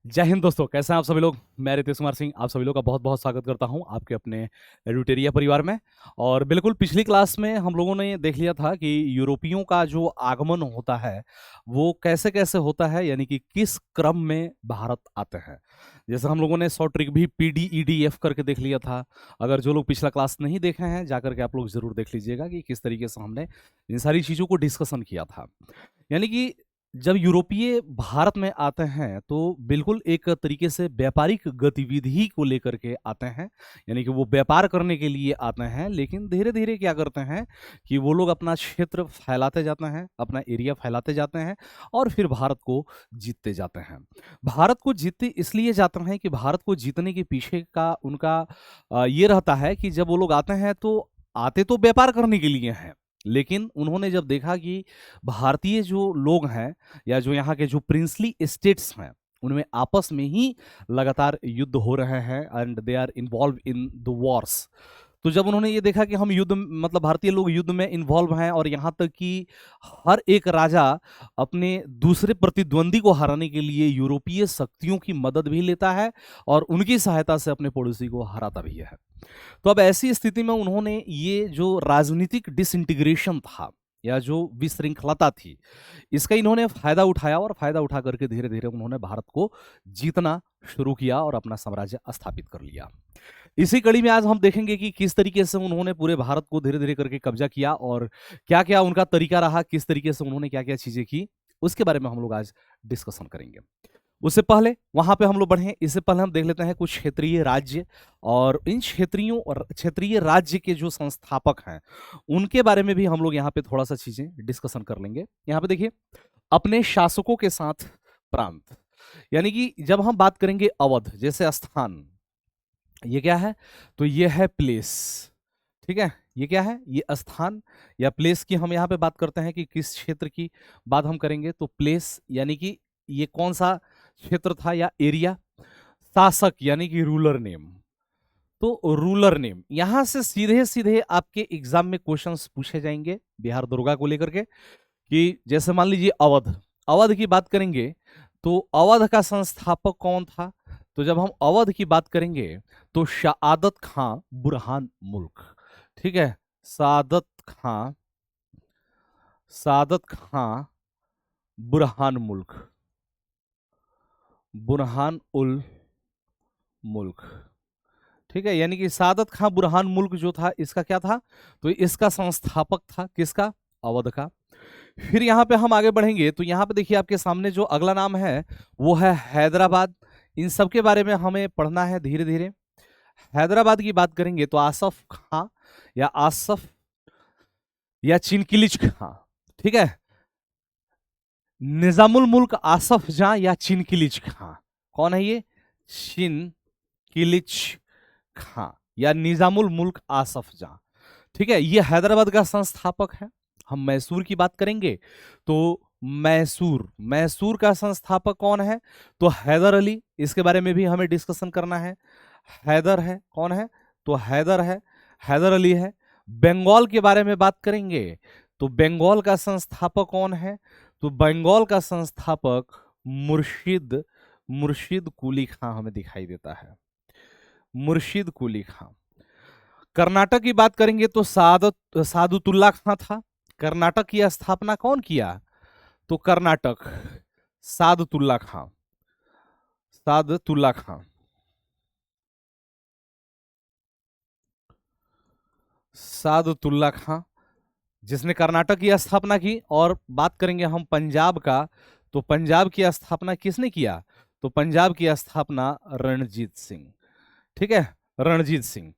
जय हिंद दोस्तों, कैसे हैं आप सभी लोग। मैं रितेश कुमार सिंह आप सभी लोग का बहुत बहुत स्वागत करता हूं आपके अपने एडुटेरिया परिवार में। और बिल्कुल पिछली क्लास में हम लोगों ने देख लिया था कि यूरोपियों का जो आगमन होता है वो कैसे कैसे होता है, यानी कि किस क्रम में भारत आते हैं। जैसे हम लोगों ने सौ ट्रिक भी PDEDF करके देख लिया था। अगर जो लोग पिछला क्लास नहीं देखे हैं जाकर के आप लोग जरूर देख लीजिएगा कि किस तरीके से हमने इन सारी चीज़ों को डिस्कशन किया था। यानी कि जब यूरोपीय भारत में आते हैं तो बिल्कुल एक तरीके से व्यापारिक गतिविधि को लेकर के आते हैं, यानी कि वो व्यापार करने के लिए आते हैं। लेकिन धीरे धीरे क्या करते हैं कि वो लोग अपना क्षेत्र फैलाते जाते हैं, अपना एरिया फैलाते जाते हैं और फिर भारत को जीतते जाते हैं। भारत को जीतते इसलिए जाते हैं कि भारत को जीतने के पीछे का उनका ये रहता है कि जब वो लोग आते हैं तो आते तो व्यापार करने के लिए हैं, लेकिन उन्होंने जब देखा कि भारतीय जो लोग हैं या जो यहाँ के जो प्रिंसली स्टेट्स हैं उनमें आपस में ही लगातार युद्ध हो रहे हैं and they are involve in the wars. तो जब उन्होंने ये देखा कि हम युद्ध मतलब भारतीय लोग युद्ध में इन्वॉल्व हैं और यहाँ तक कि हर एक राजा अपने दूसरे प्रतिद्वंदी को हराने के लिए यूरोपीय शक्तियों की मदद भी लेता है और उनकी सहायता से अपने पड़ोसी को हराता भी है। तो अब ऐसी स्थिति में उन्होंने ये जो राजनीतिक डिसइंटीग्रेशन था या जो विशृंखलता थी, इसका इन्होंने फायदा उठाया और फायदा उठा करके धीरे धीरे उन्होंने भारत को जीतना शुरू किया और अपना साम्राज्य स्थापित कर लिया। इसी कड़ी में आज हम देखेंगे कि किस तरीके से उन्होंने पूरे भारत को धीरे धीरे करके कब्जा किया और क्या क्या उनका तरीका रहा, किस तरीके से उन्होंने क्या क्या चीजें की, उसके बारे में हम लोग आज डिस्कशन करेंगे। उससे पहले वहां पे हम लोग बढ़े, इससे पहले हम देख लेते हैं कुछ क्षेत्रीय राज्य और इन क्षेत्रीयों और क्षेत्रीय राज्य के जो संस्थापक हैं उनके बारे में भी हम लोग यहाँ पे थोड़ा सा चीजें डिस्कशन कर लेंगे। यहाँ पे देखिए, अपने शासकों के साथ प्रांत, यानी कि जब हम बात करेंगे अवध जैसे स्थान, ये क्या है तो ये है प्लेस। ठीक है, ये क्या है, ये स्थान या प्लेस की हम यहाँ पे बात करते हैं कि किस क्षेत्र की बात हम करेंगे तो प्लेस, यानी कि ये कौन सा क्षेत्र था या एरिया। शासक यानी कि रूलर नेम, तो रूलर नेम यहां से सीधे सीधे आपके एग्जाम में क्वेश्चंस पूछे जाएंगे बिहार दुर्गा को लेकर के कि जैसे मान लीजिए अवध, अवध की बात करेंगे तो अवध का संस्थापक कौन था। तो जब हम अवध की बात करेंगे तो शहादत खां बुरहान मुल्क। ठीक है, सादत खां, सादत खां बुरहान मुल्क, बुरहान उल मुल्क। ठीक है, यानी कि सादत खां बुरहान मुल्क जो था इसका क्या था तो इसका संस्थापक था, किसका, अवध का। फिर यहाँ पे हम आगे बढ़ेंगे तो यहाँ पे देखिए आपके सामने जो अगला नाम है वो है हैदराबाद। इन सब के बारे में हमें पढ़ना है धीरे धीरे। हैदराबाद की बात करेंगे तो आसफ खां या आसफ या चिनकिलिच खां। ठीक है, निजामुल मुल्क आसफ जां या चिनकिलिच खां, कौन है ये, चिनकिलिच खां या निजामुल मुल्क आसफ जां। ठीक है, ये हैदराबाद का संस्थापक है। हम मैसूर की बात करेंगे तो मैसूर, मैसूर का संस्थापक कौन है तो हैदर अली, इसके बारे में भी हमें डिस्कशन करना है। हैदर है, कौन है तो हैदर है, हैदर अली है। बंगाल के बारे में बात करेंगे तो बंगाल का संस्थापक कौन है तो बंगाल का संस्थापक मुर्शिद, मुर्शिद कुली खां हमें दिखाई देता है, मुर्शिद कुली खां। कर्नाटक की बात करेंगे तो सादुतुल्ला खां था। कर्नाटक की स्थापना कौन किया तो कर्नाटक सादुतुल्ला खां, सादुतुल्ला खां, सादुतुल्ला खां जिसने कर्नाटक की स्थापना की। और बात करेंगे हम पंजाब का तो पंजाब की स्थापना किसने किया तो पंजाब की स्थापना रणजीत सिंह। ठीक है, रणजीत सिंह।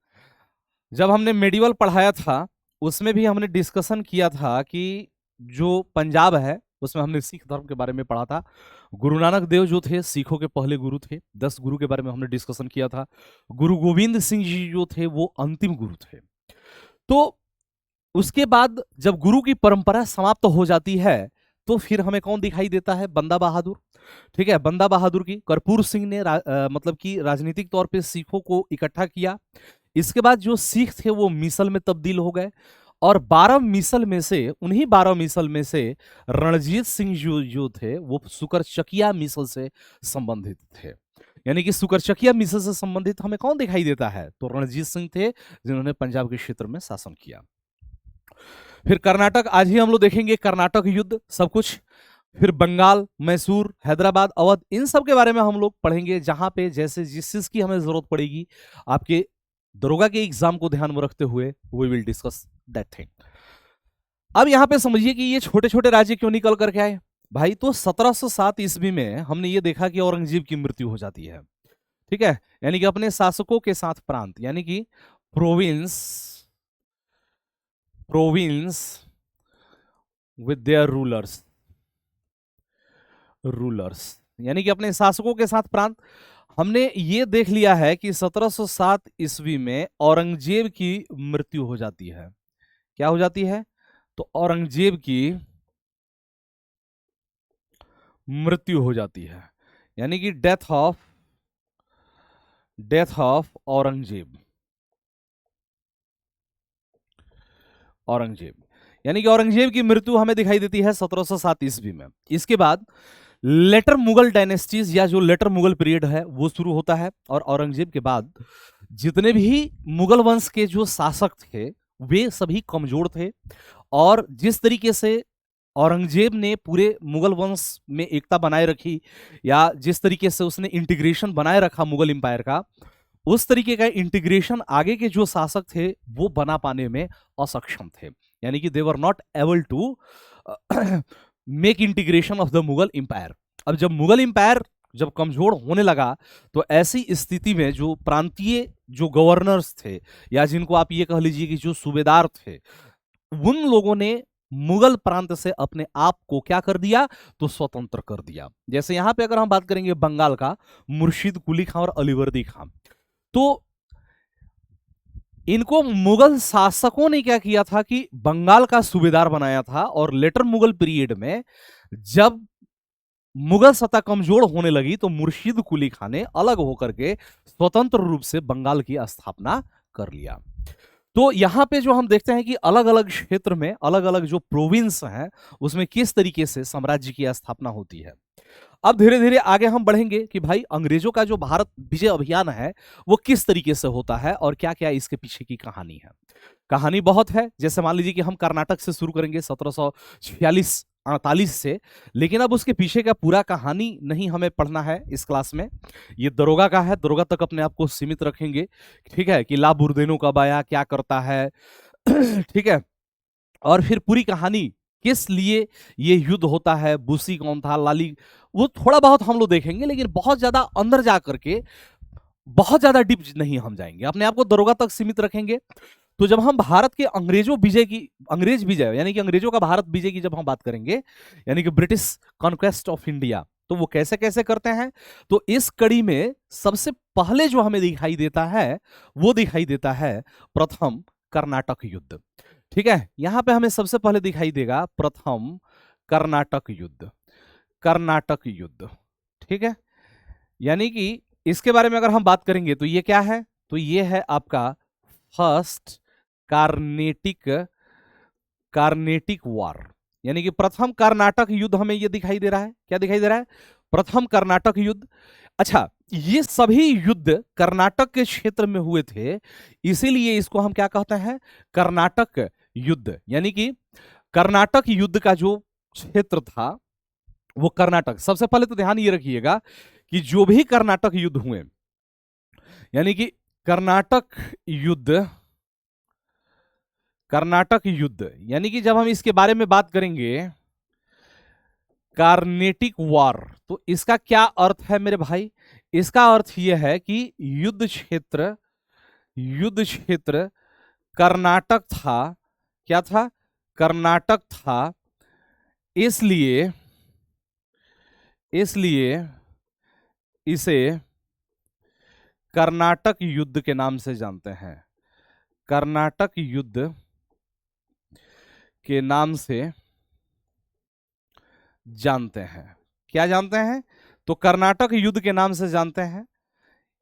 जब हमने मेडिवल पढ़ाया था उसमें भी हमने डिस्कशन किया था कि जो पंजाब है उसमें हमने सिख धर्म के बारे में पढ़ा था। गुरु नानक देव जो थे सिखों के पहले गुरु थे, 10 गुरु के बारे में हमने डिस्कशन किया था। गुरु गोविंद सिंह जी जो थे वो अंतिम गुरु थे। तो उसके बाद जब गुरु की परंपरा समाप्त हो जाती है तो फिर हमें कौन दिखाई देता है, बंदा बहादुर। ठीक है, बंदा बहादुर की कर्पूर सिंह ने मतलब कि राजनीतिक तौर पे सिखों को इकट्ठा किया। इसके बाद जो सिख थे वो मिसल में तब्दील हो गए और 12 मिसल में से, उन्हीं 12 मिसल में से रणजीत सिंह जो थे वो सुकरचकिया मिसल से संबंधित थे। यानी कि सुकरचकिया मिसल से संबंधित हमें कौन दिखाई देता है? तो रणजीत सिंह थे, जिन्होंने पंजाब के क्षेत्र में शासन किया। फिर कर्नाटक, आज ही हम लोग देखेंगे कर्नाटक युद्ध सब कुछ। फिर बंगाल, मैसूर, हैदराबाद, अवध, इन सब के बारे में हम लोग पढ़ेंगे, जहां पे जैसे जिस चीज की हमें जरूरत पड़ेगी आपके दरोगा के एग्जाम को ध्यान में रखते हुए we will discuss that thing. अब यहां पे समझिए कि ये छोटे छोटे राज्य क्यों निकल करके आए भाई। तो 1707 ईस्वी में हमने ये देखा कि औरंगजेब की मृत्यु हो जाती है, ठीक है। यानी कि अपने शासकों के साथ प्रांत, यानी कि province, province with their rulers, rulers यानी कि अपने शासकों के साथ प्रांत। हमने ये देख लिया है कि 1707 ईस्वी में औरंगजेब की मृत्यु हो जाती है। क्या हो जाती है? तो औरंगजेब की मृत्यु हो जाती है, यानी कि डेथ ऑफ औरंगजेब, औरंगजेब यानी कि औरंगजेब की मृत्यु हमें दिखाई देती है 1707 ईस्वी में। इसके बाद लेटर मुगल डायनेस्टीज या जो लेटर मुगल पीरियड है वो शुरू होता है, और औरंगजेब के बाद जितने भी मुगल वंश के जो शासक थे वे सभी कमजोर थे। और जिस तरीके से औरंगजेब ने पूरे मुगल वंश में एकता बनाए रखी, या जिस तरीके से उसने इंटीग्रेशन बनाए रखा मुगल एम्पायर का, उस तरीके का इंटीग्रेशन आगे के जो शासक थे वो बना पाने में असक्षम थे। यानी कि they were not able to make integration of the Mughal empire. अब जब मुगल एम्पायर जब कमजोर होने लगा, तो ऐसी स्थिति में जो प्रांतीय जो गवर्नर्स थे, या जिनको आप ये कह लीजिए कि जो सूबेदार थे, उन लोगों ने मुगल प्रांत से अपने आप को क्या कर दिया? तो स्वतंत्र कर दिया। जैसे यहां पे अगर हम बात करेंगे बंगाल का, मुर्शिद कुली खां और अलीवर्दी खां, तो इनको मुगल शासकों ने क्या किया था कि बंगाल का सूबेदार बनाया था, और लेटर मुगल पीरियड में जब मुगल सत्ता कमजोर होने लगी तो मुर्शिद कुली खां ने अलग होकर के स्वतंत्र रूप से बंगाल की स्थापना कर लिया। तो यहां पे जो हम देखते हैं कि अलग अलग क्षेत्र में अलग अलग जो प्रोविंस हैं उसमें किस तरीके से साम्राज्य की स्थापना होती है। अब धीरे धीरे आगे हम बढ़ेंगे कि भाई अंग्रेजों का जो भारत विजय अभियान है वो किस तरीके से होता है और क्या क्या इसके पीछे की कहानी है। कहानी बहुत है। जैसे मान लीजिए कि हम कर्नाटक से शुरू करेंगे 1746-48 से, लेकिन अब उसके पीछे का पूरा कहानी नहीं हमें पढ़ना है इस क्लास में। ये दरोगा का है, दरोगा तक अपने आप को सीमित रखेंगे, ठीक है, कि ला बुरदेनो कब आया, क्या करता है ठीक है। और फिर पूरी कहानी किस लिए ये युद्ध होता है, बुशी कौन था, लाली, वो थोड़ा बहुत हम लोग देखेंगे, लेकिन बहुत ज्यादा अंदर जा करके बहुत ज्यादा डीप नहीं हम जाएंगे, अपने आप को दरोगा तक सीमित रखेंगे। तो जब हम भारत के अंग्रेज विजय यानी कि अंग्रेजों का भारत विजय की जब हम बात करेंगे, यानी कि ब्रिटिश कॉन्क्वेस्ट ऑफ इंडिया, तो वो कैसे कैसे करते हैं, तो इस कड़ी में सबसे पहले जो हमें दिखाई देता है वो दिखाई देता है प्रथम कर्नाटक युद्ध। ठीक है, यहां पे हमें सबसे पहले दिखाई देगा प्रथम कर्नाटक युद्ध, कर्नाटक युद्ध, ठीक है। यानी कि इसके बारे में अगर हम बात करेंगे तो ये क्या है, तो ये है आपका फर्स्ट कार्नेटिक वॉर, यानी कि प्रथम कर्नाटक युद्ध हमें ये दिखाई दे रहा है। क्या दिखाई दे रहा है? प्रथम कर्नाटक युद्ध। अच्छा, ये सभी युद्ध कर्नाटक के क्षेत्र में हुए थे, इसीलिए इसको हम क्या कहते हैं? कर्नाटक युद्ध। यानी कि कर्नाटक युद्ध का जो क्षेत्र था वो कर्नाटक। सबसे पहले तो ध्यान ये रखिएगा कि जो भी कर्नाटक युद्ध हुए, यानी कि कर्नाटक युद्ध, कर्नाटक युद्ध, यानी कि जब हम इसके बारे में बात करेंगे कार्नेटिक वॉर, तो इसका क्या अर्थ है मेरे भाई? इसका अर्थ यह है कि युद्ध क्षेत्र कर्नाटक था। क्या था? कर्नाटक था। इसलिए इसे कर्नाटक युद्ध के नाम से जानते हैं, कर्नाटक युद्ध के नाम से जानते हैं। क्या जानते हैं? तो कर्नाटक युद्ध के नाम से जानते हैं,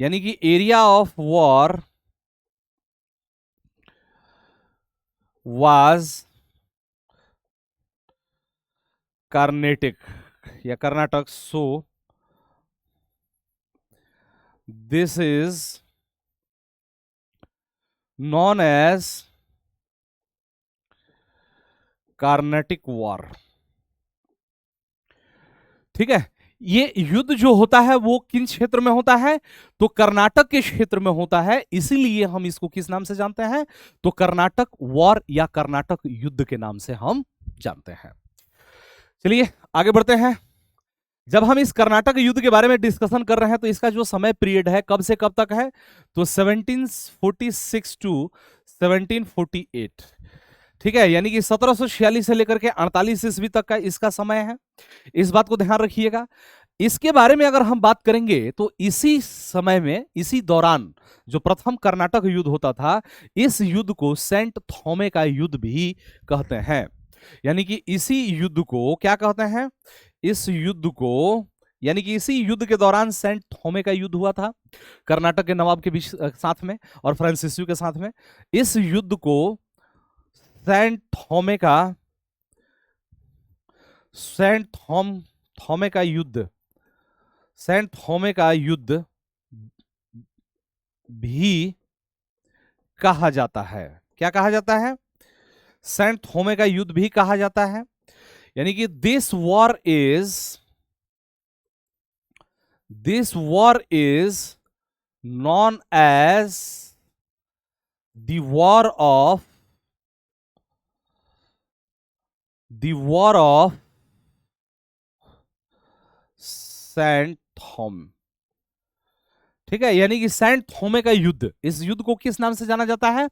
यानी कि area of war was Karnataka या Karnataka, so this is known as Carnatic war. ठीक है, ये युद्ध जो होता है वो किन क्षेत्र में होता है, तो कर्नाटक के क्षेत्र में होता है, इसीलिए हम इसको किस नाम से जानते हैं, तो कर्नाटक वॉर या कर्नाटक युद्ध के नाम से हम जानते हैं। चलिए आगे बढ़ते हैं। जब हम इस कर्नाटक युद्ध के बारे में डिस्कशन कर रहे हैं तो इसका जो समय पीरियड है कब से कब तक है, तो 1746 टू 1748। ठीक है, यानी कि 1746 से लेकर के 48 ईस्वी तक का इसका समय है, इस बात को ध्यान रखिएगा। इसके बारे में अगर हम बात करेंगे तो इसी समय में, इसी दौरान जो प्रथम कर्नाटक युद्ध होता था, इस युद्ध को सेंट थॉमे का युद्ध भी कहते हैं। यानी कि इसी युद्ध को क्या कहते हैं, इस युद्ध को, यानी कि इसी युद्ध के दौरान सेंट थॉमे का युद्ध हुआ था कर्नाटक के नवाब के बीच साथ में और फ्रांसिसु के साथ में। इस युद्ध को सेंट थॉमे का, सेंट थॉमे का युद्ध, सेंट थॉमे का युद्ध भी कहा जाता है। क्या कहा जाता है, सेंट थॉमे का युद्ध भी कहा जाता है। यानी कि this war is known as the war of saint Thome. ठीक है, यानी कि सेंट थॉमे का युद्ध, इस युद्ध को किस नाम से जाना जाता है,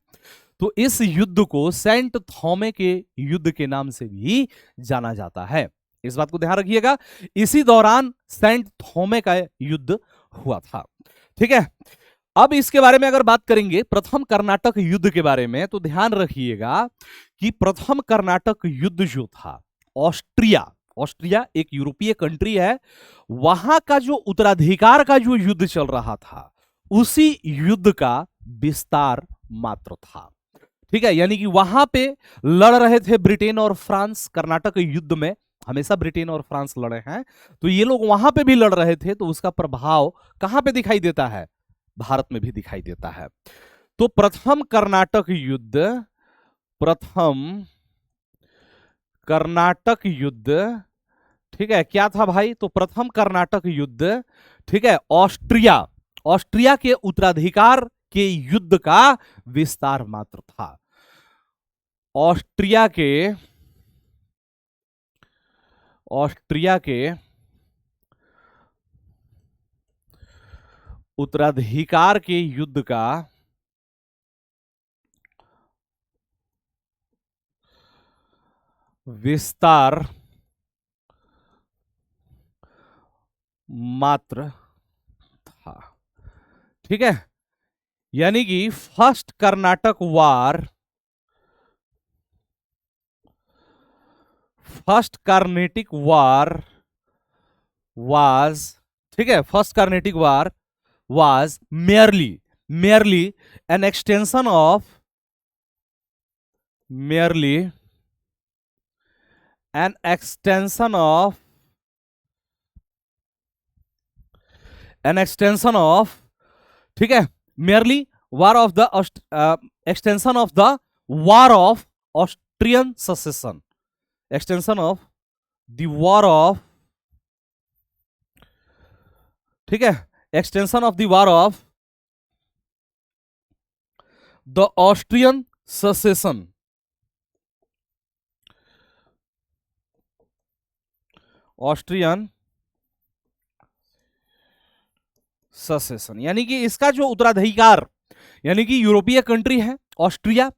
तो इस युद्ध को सेंट थॉमे के युद्ध के नाम से भी जाना जाता है। इस बात को ध्यान रखिएगा, इसी दौरान सेंट थॉमे का युद्ध हुआ था। ठीक है, अब इसके बारे में अगर बात करेंगे प्रथम कर्नाटक युद्ध के बारे में, तो ध्यान रखिएगा कि प्रथम कर्नाटक युद्ध जो था, ऑस्ट्रिया एक यूरोपीय कंट्री है, वहां का जो उत्तराधिकार का जो युद्ध चल रहा था, उसी युद्ध का विस्तार मात्र था। ठीक है, यानी कि वहां पे लड़ रहे थे ब्रिटेन और फ्रांस। कर्नाटक युद्ध में हमेशा ब्रिटेन और फ्रांस लड़े हैं, तो ये लोग वहां पे भी लड़ रहे थे, तो उसका प्रभाव कहां पे दिखाई देता है, भारत में भी दिखाई देता है। तो प्रथम कर्नाटक युद्ध, ठीक है, क्या था भाई, तो प्रथम कर्नाटक युद्ध, ठीक है, ऑस्ट्रिया के उत्तराधिकार के युद्ध का विस्तार मात्र था। ऑस्ट्रिया के उत्तराधिकार के युद्ध का विस्तार मात्र था। ठीक है, यानी कि first Karnataka war, first Carnatic war was, ठीक है, first Carnatic war was merely an extension of ठीक है, merely war of the extension of the war of Austrian succession, extension of the war of, ठीक है, extension of the war of the Austrian succession, यानी कि इसका जो उत्तराधिकार, यानी कि यूरोपीय कंट्री है ऑस्ट्रिया,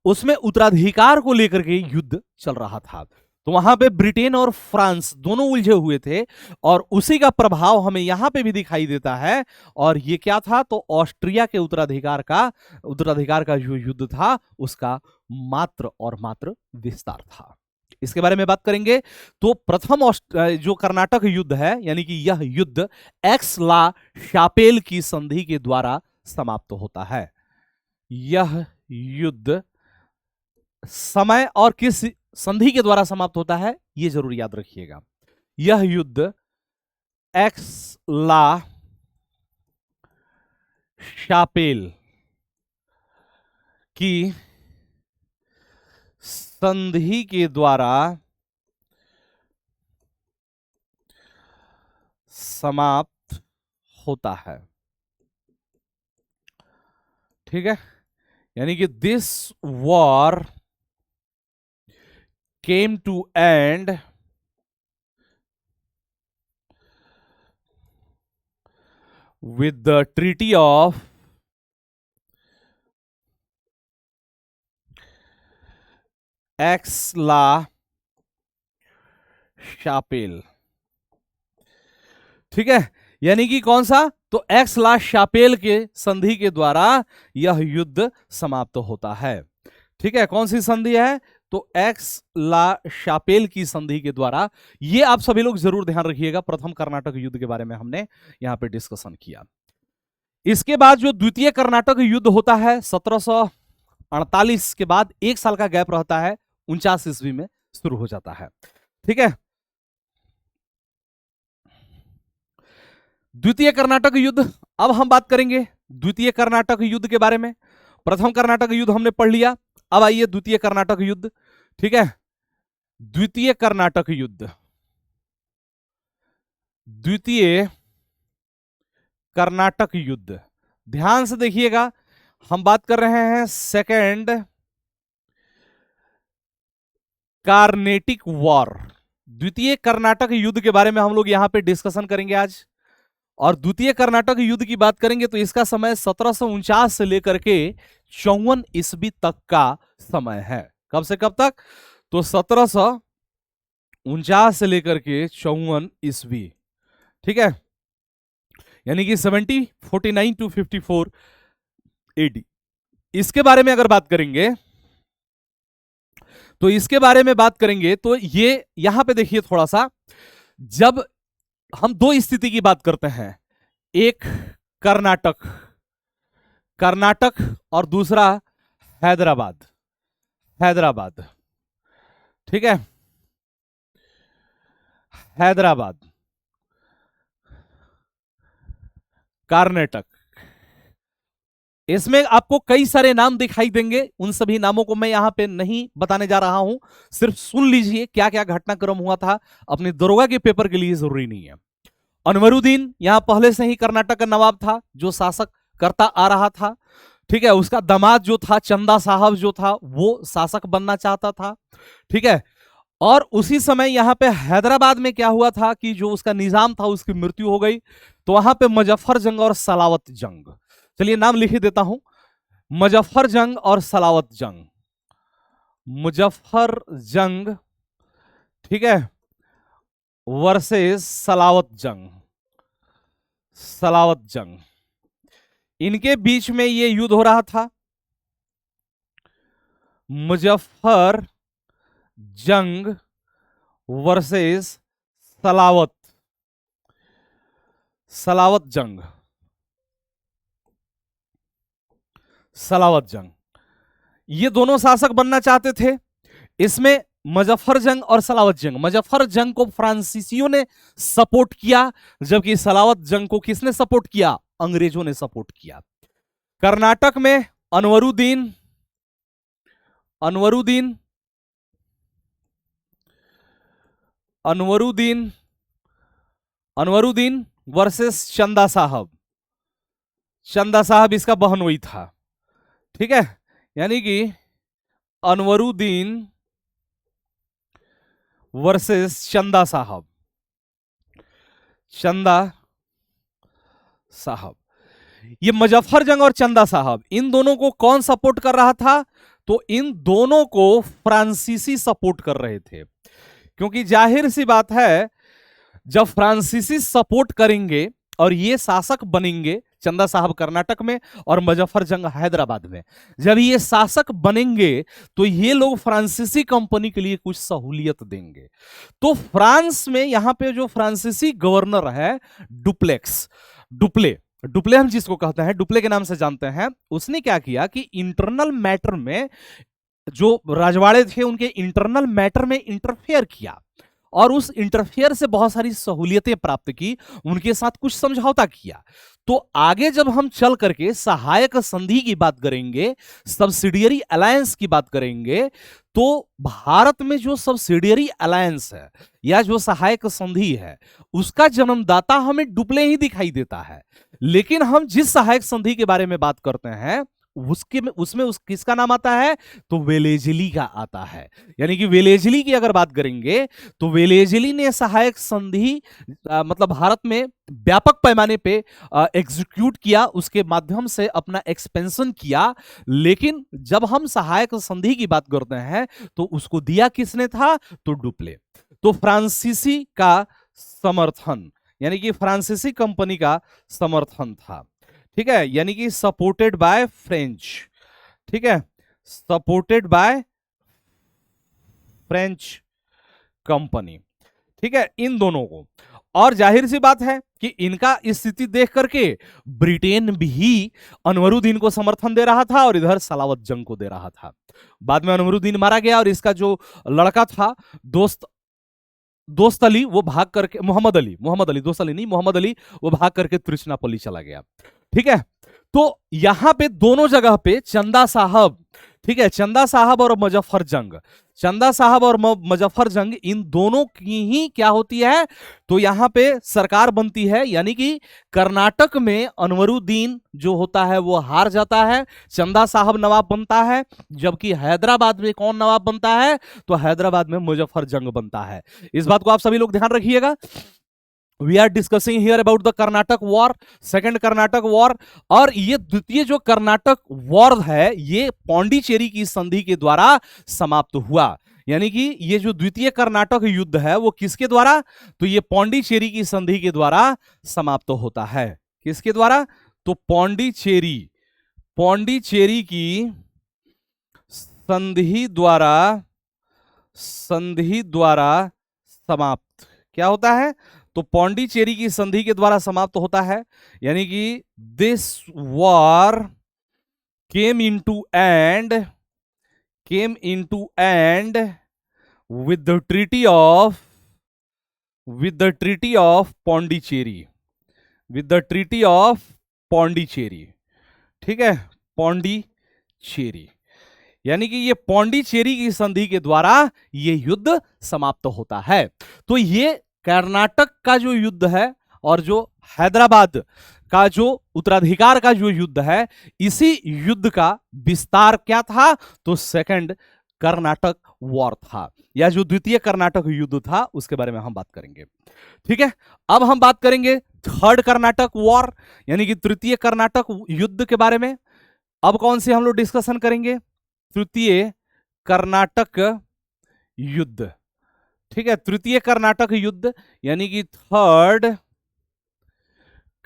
उसमें उत्तराधिकार को लेकर के युद्ध चल रहा था। तो वहां पे ब्रिटेन और फ्रांस दोनों उलझे हुए थे, और उसी का प्रभाव हमें यहां पे भी दिखाई देता है। और ये क्या था, तो ऑस्ट्रिया के उत्तराधिकार का जो युद्ध था, उसका मात्र और मात्र विस्तार था। इसके बारे में बात करेंगे तो प्रथम जो कर्नाटक युद्ध है, यानी कि यह युद्ध एक्स ला शापेल की संधि के द्वारा समाप्त होता है। यह युद्ध समय और किस संधि के द्वारा समाप्त होता है, ये जरूर याद रखिएगा। यह युद्ध एक्स ला शापेल की संधि के द्वारा समाप्त होता है। ठीक है, यानी कि this war came to end with the treaty of Aix la Chapelle. ठीक है, यानी कि कौन सा, तो एक्स ला शापेल के संधि के द्वारा यह युद्ध समाप्त होता है। ठीक है, कौन सी संधि है, तो एक्स ला शापेल की संधि के द्वारा। ये आप सभी लोग जरूर ध्यान रखिएगा, प्रथम कर्नाटक युद्ध के बारे में हमने यहां पे डिस्कशन किया। इसके बाद जो द्वितीय कर्नाटक युद्ध होता है 1748 के बाद, एक साल का गैप रहता है, 49 ईस्वी में शुरू हो जाता है। ठीक है, द्वितीय कर्नाटक युद्ध, अब हम बात करेंगे द्वितीय कर्नाटक युद्ध के बारे में। प्रथम कर्नाटक युद्ध हमने पढ़ लिया, अब आइए द्वितीय कर्नाटक युद्ध। ठीक है, द्वितीय कर्नाटक युद्ध, द्वितीय कर्नाटक युद्ध, ध्यान से देखिएगा, हम बात कर रहे हैं सेकेंड कार्नेटिक वॉर। द्वितीय कर्नाटक युद्ध के बारे में हम लोग यहां पे डिस्कशन करेंगे आज। और द्वितीय कर्नाटक युद्ध की बात करेंगे तो इसका समय 1749 से लेकर के 54 ईस्वी तक का समय है। कब से कब तक, तो 1749 से लेकर के 54 ईस्वी। ठीक है, यानी कि 1749 टू 54 एडी। इसके बारे में अगर बात करेंगे तो ये यहां पे देखिए थोड़ा सा, जब हम दो स्थिति की बात करते हैं, एक कर्नाटक और दूसरा हैदराबाद। ठीक है, हैदराबाद, कर्नाटक, इसमें आपको कई सारे नाम दिखाई देंगे, उन सभी नामों को मैं यहां पे नहीं बताने जा रहा हूं, सिर्फ सुन लीजिए क्या क्या घटनाक्रम हुआ था, अपने दरोगा के पेपर के लिए जरूरी नहीं है। अनवरुद्दीन यहां पहले से ही कर्नाटक का नवाब था, जो शासक करता आ रहा था। ठीक है, उसका दामाद जो था चंदा साहब जो था, वो शासक बनना चाहता था। ठीक है, और उसी समय यहां पे हैदराबाद में क्या हुआ था कि जो उसका निजाम था उसकी मृत्यु हो गई, तो वहां पे मुजफ्फर जंग और सलावत जंग, चलिए नाम लिख देता हूं, मुजफ्फर जंग और सलावत जंग, मुजफ्फर जंग, ठीक है, वर्सेस सलावत जंग, इनके बीच में ये युद्ध हो रहा था। मुजफ्फर जंग वर्सेस सलावत जंग, ये दोनों शासक बनना चाहते थे। इसमें मुजफ्फर जंग और सलावत जंग, मुजफ्फर जंग को फ्रांसीसियों ने सपोर्ट किया, जबकि सलावत जंग को किसने सपोर्ट किया, अंग्रेजों ने सपोर्ट किया। कर्नाटक में अनवरुद्दीन वर्सेस चंदा साहब इसका बहनोई था। ठीक है, यानी कि अनवरुद्दीन वर्सेस चंदा साहब, ये मुजफ्फर जंग और चंदा साहब, इन दोनों को कौन सपोर्ट कर रहा था, तो इन दोनों को फ्रांसीसी सपोर्ट कर रहे थे। क्योंकि जाहिर सी बात है, जब फ्रांसीसी सपोर्ट करेंगे और ये शासक बनेंगे, चंदा साहब कर्नाटक में और मुजफ्फर जंग हैदराबाद में, जब ये शासक बनेंगे तो ये लोग फ्रांसीसी कंपनी के लिए कुछ सहूलियत देंगे। तो फ्रांस में यहां पे जो फ्रांसीसी गवर्नर है डुप्ले हम जिसको कहते हैं, डुप्ले के नाम से जानते हैं, उसने क्या किया कि इंटरनल मैटर में जो रजवाड़े थे उनके इंटरनल मैटर में इंटरफेयर किया और उस इंटरफेयर से बहुत सारी सहूलियतें प्राप्त की, उनके साथ कुछ समझौता किया। तो आगे जब हम चल करके सहायक संधि की बात करेंगे, सब्सिडियरी अलायंस की बात करेंगे, तो भारत में जो सब्सिडियरी अलायंस है या जो सहायक संधि है उसका जन्मदाता हमें डुप्ले ही दिखाई देता है। लेकिन हम जिस सहायक संधि के बारे में बात करते हैं उसमें किसका नाम आता है, तो वेलेजली का आता है। यानी कि वेलेजली की अगर बात करेंगे तो वेलेजली ने सहायक संधि मतलब भारत में व्यापक पैमाने पे एग्जीक्यूट किया, उसके माध्यम से अपना एक्सपेंशन किया। लेकिन जब हम सहायक संधि की बात करते हैं तो उसको दिया किसने था, तो डुप्ले। तो फ्रांसीसी का समर्थन, यानी कि फ्रांसीसी कंपनी का समर्थन था, ठीक है, यानी कि सपोर्टेड बाय फ्रेंच, ठीक है, सपोर्टेड बाय फ्रेंच कंपनी, ठीक है, इन दोनों को। और जाहिर सी बात है कि इनका स्थिति देख करके ब्रिटेन भी अनवरुद्दीन को समर्थन दे रहा था और इधर सलावत जंग को दे रहा था। बाद में अनवरुद्दीन मारा गया और इसका जो लड़का था दोस्त अली, वो भाग करके मोहम्मद अली दोस्त अली नहीं, मोहम्मद अली, वो भाग करके त्रिचनापल्ली चला गया, ठीक है। तो यहां पे दोनों जगह पे चंदा साहब, ठीक है, चंदा साहब और मुजफ्फर जंग, चंदा साहब और मुजफ्फर जंग, इन दोनों की ही क्या होती है, तो यहां पे सरकार बनती है। यानी कि कर्नाटक में अनवरुद्दीन जो होता है वो हार जाता है, चंदा साहब नवाब बनता है, जबकि हैदराबाद में कौन नवाब बनता है, तो हैदराबाद में मुजफ्फर जंग बनता है। इस बात को आप सभी लोग ध्यान रखिएगा। We are discussing here about the Karnataka war, second Karnataka war. और ये द्वितीय जो कर्नाटक वॉर है ये पौंडीचेरी की संधि के द्वारा समाप्त हुआ। यानी कि ये जो द्वितीय कर्नाटक युद्ध है वो किसके द्वारा, तो ये पौंडीचेरी की संधि के द्वारा समाप्त होता है। किसके द्वारा, तो पौंडीचेरी की संधि द्वारा समाप्त क्या होता है, तो पौंडीचेरी की संधि के द्वारा समाप्त होता है। यानी कि this war came into and with the treaty of Pondicherry, ठीक है, पौंडीचेरी। यानी कि ये पौंडीचेरी की संधि के द्वारा ये युद्ध समाप्त होता है। तो ये कर्नाटक का जो युद्ध है और जो हैदराबाद का जो उत्तराधिकार का जो युद्ध है, इसी युद्ध का विस्तार क्या था, तो सेकंड कर्नाटक वॉर था, या जो द्वितीय कर्नाटक युद्ध था उसके बारे में हम बात करेंगे, ठीक है। अब हम बात करेंगे थर्ड कर्नाटक वॉर, यानी कि तृतीय कर्नाटक युद्ध के बारे में। अब कौन सी हम लोग डिस्कशन करेंगे, तृतीय कर्नाटक युद्ध, ठीक है, तृतीय कर्नाटक युद्ध, यानी कि थर्ड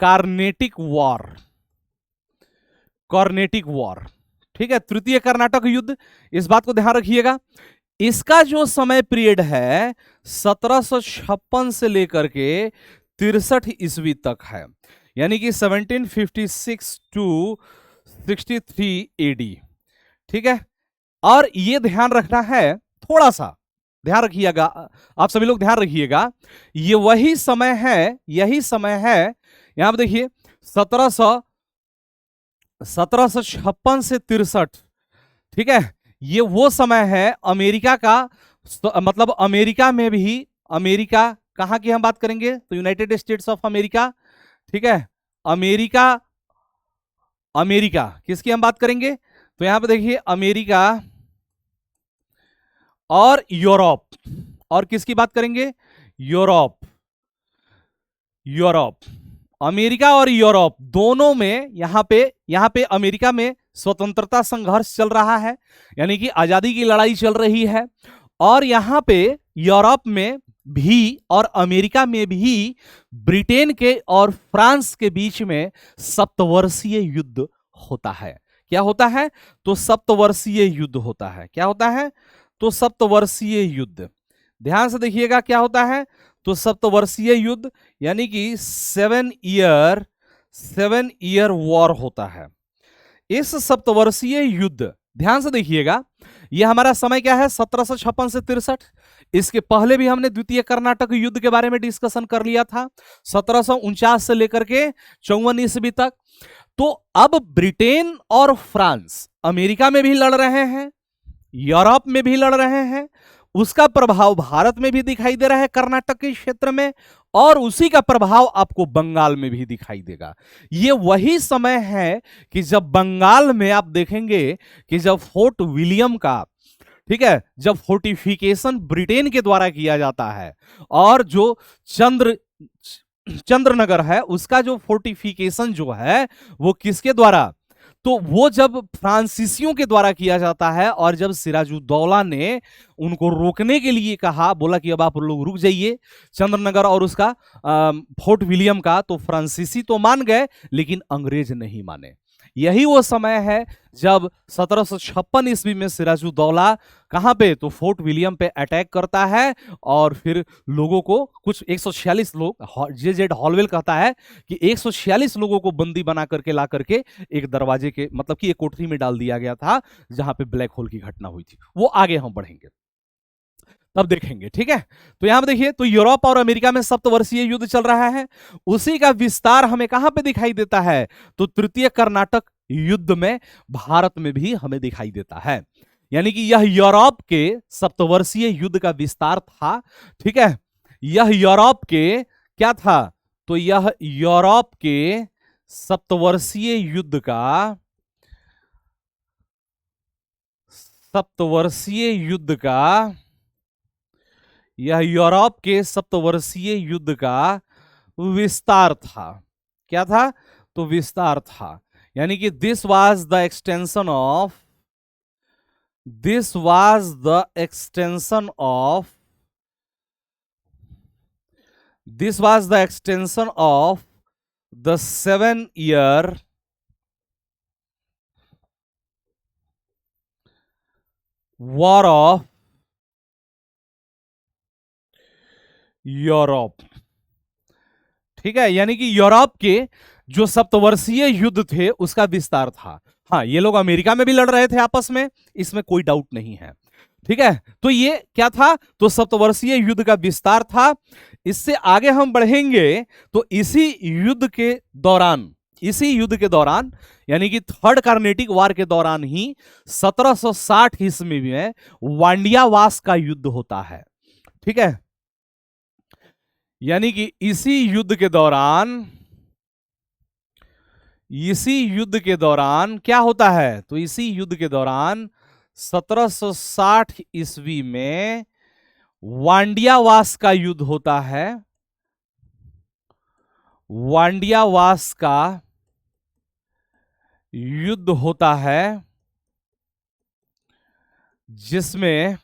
कार्नेटिक वॉर, ठीक है, तृतीय कर्नाटक युद्ध। इस बात को ध्यान रखिएगा, इसका जो समय पीरियड है 1756 से लेकर के 63 ईस्वी तक है, यानी कि 1756 टू 63 एडी, ठीक है। और ये ध्यान रखना है, थोड़ा सा ध्यान रखिएगा, आप सभी लोग ध्यान रखिएगा, ये यही समय है, यहां पर देखिए 1756 से 63, ठीक है, ये वो समय है अमेरिका का, मतलब अमेरिका में भी, अमेरिका कहां की हम बात करेंगे, तो यूनाइटेड स्टेट्स ऑफ अमेरिका, ठीक है, अमेरिका किसकी हम बात करेंगे, तो यहां पे देखिए अमेरिका और यूरोप, और किसकी बात करेंगे, यूरोप, अमेरिका और यूरोप दोनों में यहां पे अमेरिका में स्वतंत्रता संघर्ष चल रहा है, यानी कि आजादी की लड़ाई चल रही है। और यहां पे यूरोप में भी और अमेरिका में भी ब्रिटेन के और फ्रांस के बीच में सप्तवर्षीय युद्ध होता है। क्या होता है, तो सप्तवर्षीय युद्ध होता है। क्या होता है, तो सप्तवर्षीय युद्ध, ध्यान से देखिएगा क्या होता है, तो सप्तवर्षीय युद्ध यानी कि 7 ईयर वॉर होता है। इस सप्तवर्षीय युद्ध, ध्यान से देखिएगा, ये हमारा समय क्या है, 1756 से 63। इसके पहले भी हमने द्वितीय कर्नाटक युद्ध के बारे में डिस्कशन कर लिया था, 1749 से लेकर के 54 ईस्वी तक। तो अब ब्रिटेन और फ्रांस अमेरिका में भी लड़ रहे हैं, यूरोप में भी लड़ रहे हैं, उसका प्रभाव भारत में भी दिखाई दे रहा है कर्नाटक के क्षेत्र में, और उसी का प्रभाव आपको बंगाल में भी दिखाई देगा। ये वही समय है कि जब बंगाल में आप देखेंगे कि जब फोर्ट विलियम का, ठीक है, जब फोर्टिफिकेशन ब्रिटेन के द्वारा किया जाता है, और जो चंद्रनगर है उसका जो फोर्टिफिकेशन जो है वो किसके द्वारा, तो वो जब फ्रांसीसियों के द्वारा किया जाता है, और जब सिराजुद्दौला ने उनको रोकने के लिए कहा, बोला कि अब आप लोग रुक जाइए चंद्रनगर और उसका फोर्ट विलियम का, तो फ्रांसीसी तो मान गए लेकिन अंग्रेज नहीं माने। यही वो समय है जब 1756 ईस्वी में सिराजुद्दौला कहां पे, तो फोर्ट विलियम पे अटैक करता है, और फिर लोगों को कुछ 146 लोग, जे हॉलवेल कहता है कि 146 लोगों को बंदी बना करके ला करके एक दरवाजे के, मतलब कि एक कोठरी में डाल दिया गया था जहां पे ब्लैक होल की घटना हुई थी। वो आगे हम बढ़ेंगे तब देखेंगे, ठीक है। तो यहां पर देखिए, तो यूरोप और अमेरिका में सप्तवर्षीय युद्ध चल रहा है, उसी का विस्तार हमें कहां पे दिखाई देता है, तो तृतीय कर्नाटक युद्ध में भारत में भी हमें दिखाई देता है। यानी कि यह यूरोप के सप्तवर्षीय युद्ध का विस्तार था, ठीक है। यह यूरोप के क्या था, तो यह यूरोप के सप्तवर्षीय युद्ध का, सप्तवर्षीय युद्ध का, यह यूरोप के सप्तवर्षीय युद्ध का विस्तार था। क्या था, तो विस्तार था। यानी कि this was the extension of, this was the extension of, this was the extension of the 7-year war of Europe, ठीक है। यानी कि यूरोप के जो सप्तवर्षीय युद्ध थे उसका विस्तार था। हाँ, ये लोग अमेरिका में भी लड़ रहे थे आपस में, इसमें कोई डाउट नहीं है, ठीक है। तो ये क्या था, तो सप्तवर्षीय युद्ध का विस्तार था। इससे आगे हम बढ़ेंगे तो इसी युद्ध के दौरान, इसी युद्ध के दौरान, यानी कि थर्ड कार्नेटिक वार के दौरान ही 1760 ईस्वी में वांडियावास का युद्ध होता है, ठीक है। यानी कि इसी युद्ध के दौरान, इसी युद्ध के दौरान क्या होता है, तो इसी युद्ध के दौरान 1760 ईस्वी में वांडियावास का युद्ध होता है। वांडियावास का युद्ध होता है जिसमें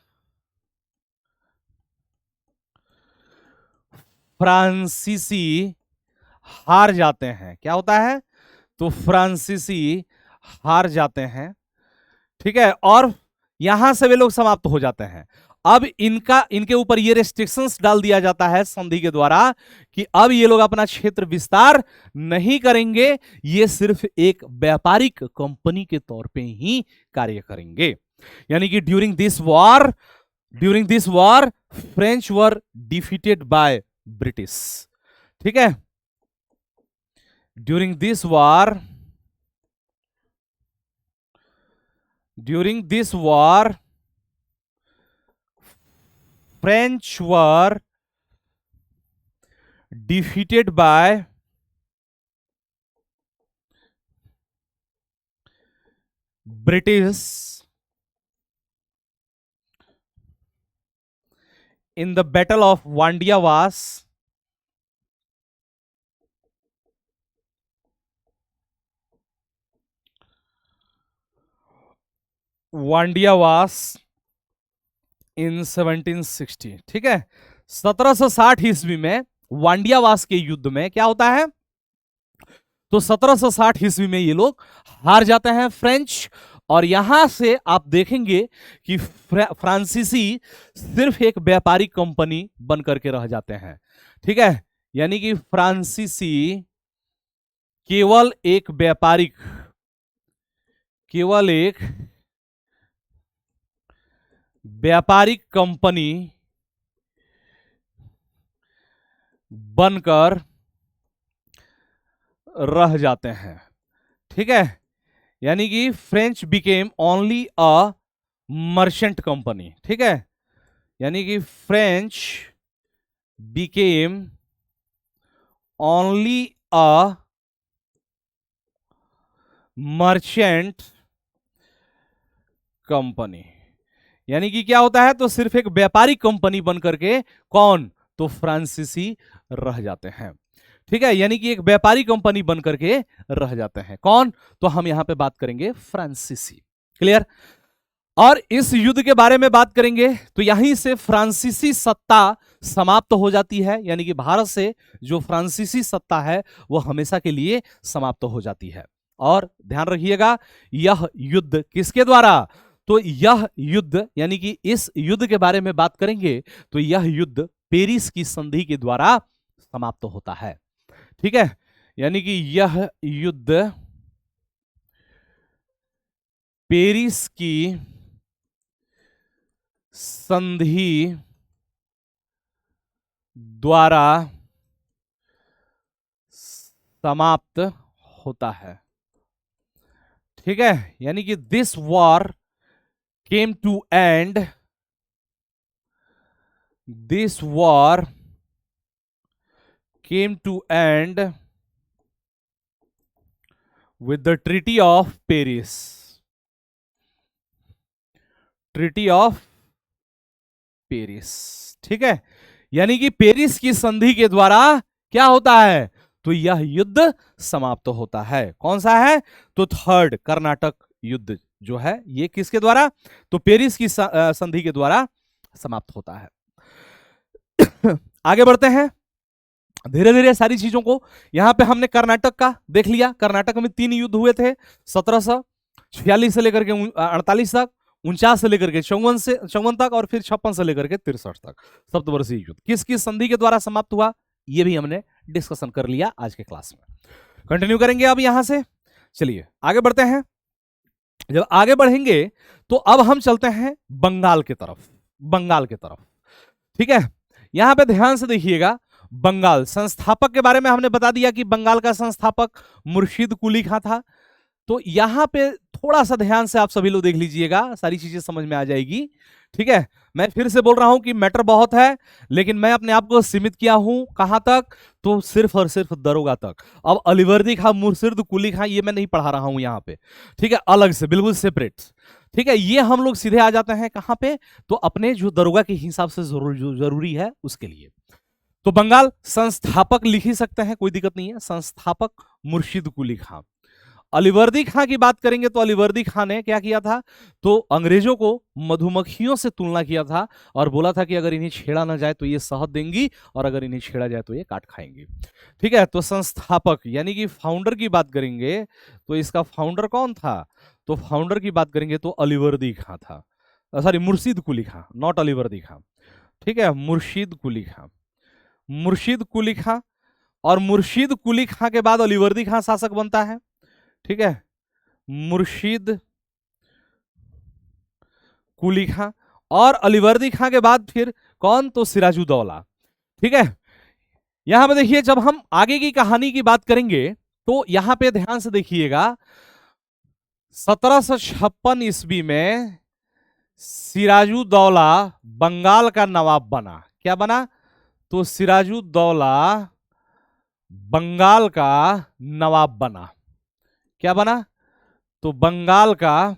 फ्रांसीसी हार जाते हैं। क्या होता है, तो फ्रांसीसी हार जाते हैं, ठीक है, और यहां से वे लोग समाप्त हो जाते हैं। अब इनके ऊपर ये रेस्ट्रिक्शंस डाल दिया जाता है संधि के द्वारा कि अब ये लोग अपना क्षेत्र विस्तार नहीं करेंगे, ये सिर्फ एक व्यापारिक कंपनी के तौर पे ही कार्य करेंगे। यानी कि during this war French were defeated by British, ठीक है। During this war French were defeated by British in the Battle of Wandiyawas. इन 1760, ठीक है। 1760 ईस्वी में वांडियावास के युद्ध में क्या होता है, तो 1760 ईस्वी में ये लोग हार जाते हैं फ्रेंच, और यहां से आप देखेंगे कि फ्रांसीसी सिर्फ एक व्यापारिक कंपनी बन करके रह जाते हैं, ठीक है। यानी कि फ्रांसीसी केवल एक व्यापारिक, केवल एक व्यापारिक कंपनी बनकर रह जाते हैं। ठीक है, यानी कि French became only a merchant company. ठीक है, यानी कि French became only a merchant company. यानी कि क्या होता है, तो सिर्फ एक व्यापारिक कंपनी बनकर के कौन, तो फ्रांसीसी रह जाते हैं। ठीक है, यानी कि एक व्यापारिक कंपनी बनकर के रह जाते हैं कौन, तो हम यहां पे बात करेंगे फ्रांसीसी। क्लियर। और इस युद्ध के बारे में बात करेंगे तो यहीं से फ्रांसीसी सत्ता समाप्त हो जाती है, यानी कि भारत से जो फ्रांसीसी सत्ता है वो हमेशा के लिए समाप्त हो जाती है। और ध्यान रखिएगा, यह युद्ध किसके द्वारा, तो यह युद्ध यानी कि इस युद्ध के बारे में बात करेंगे तो यह युद्ध पेरिस की संधि के द्वारा समाप्त होता है। ठीक है, यानी कि यह युद्ध पेरिस की संधि द्वारा समाप्त होता है। ठीक है, यानी कि this war came to end, this war came to end with the treaty of Paris, treaty of Paris. ठीक है, यानी कि पेरिस की संधि के द्वारा क्या होता है, तो यह युद्ध समाप्त होता है। कौन सा है, तो थर्ड कर्नाटक युद्ध जो है ये किसके द्वारा, तो पेरिस की संधि के द्वारा समाप्त होता है। आगे बढ़ते हैं धीरे धीरे सारी चीजों को। यहां पे हमने कर्नाटक का देख लिया, कर्नाटक में 3 युद्ध हुए थे, 1746 से लेकर के 48 तक, 49 से लेकर के 54 तक, और फिर 56 से लेकर के 63 तक सप्तवर्षीय युद्ध किस किस संधि के द्वारा समाप्त हुआ, ये भी हमने डिस्कशन कर लिया आज के क्लास में। कंटिन्यू करेंगे अब यहां से, चलिए आगे बढ़ते हैं। जब आगे बढ़ेंगे तो अब हम चलते हैं बंगाल की तरफ, बंगाल की तरफ। ठीक है, यहां पे ध्यान से देखिएगा, बंगाल संस्थापक के बारे में हमने बता दिया कि बंगाल का संस्थापक मुर्शिद कुली खां था। तो यहां पे थोड़ा सा ध्यान से आप सभी लोग देख लीजिएगा, सारी चीजें समझ में आ जाएगी। ठीक है, मैं फिर से बोल रहा हूं कि मैटर बहुत है, लेकिन मैं अपने आप को सीमित किया हूं कहां तक, तो सिर्फ और सिर्फ दरोगा तक। अब अलीवर्दी खां, मुर्शिद कुली खां ये मैं नहीं पढ़ा रहा हूं यहां पे। ठीक है, अलग से बिल्कुल सेपरेट। ठीक है, ये हम लोग सीधे आ जाते हैं कहां पे, तो अपने जो दरोगा के हिसाब से जरूरी है उसके लिए। तो बंगाल संस्थापक लिख ही सकते हैं, कोई दिक्कत नहीं है, संस्थापक मुर्शिद कुली खां। अलीवर्दी खां की बात करेंगे तो अलीवर्दी खां ने क्या किया था, तो अंग्रेजों को मधुमक्खियों से तुलना किया था और बोला था कि अगर इन्हें छेड़ा ना जाए तो ये शहद देंगी, और अगर इन्हें छेड़ा जाए तो ये काट खाएंगी। ठीक है, तो संस्थापक यानी कि फाउंडर की बात करेंगे तो इसका फाउंडर कौन था, तो फाउंडर की बात करेंगे तो अलीवर्दी खां था, सॉरी मुर्शिद कुली खां, नॉट अलीवर्दी खां। ठीक है, मुर्शिद कुली खां, मुर्शिद कुली खां, और मुर्शिद कुली खां के बाद अलीवर्दी खां शासक बनता है। ठीक है, मुर्शिद कुली खां, और अलीवर्दी खां के बाद फिर कौन, तो सिराजुद्दौला। ठीक है, यहां पे देखिए जब हम आगे की कहानी की बात करेंगे तो यहां पे ध्यान से देखिएगा, 1756 ईस्वी में सिराजुद्दौला बंगाल का नवाब बना। क्या बना, तो सिराजुद्दौला बंगाल का नवाब बना। क्या बना, तो बंगाल का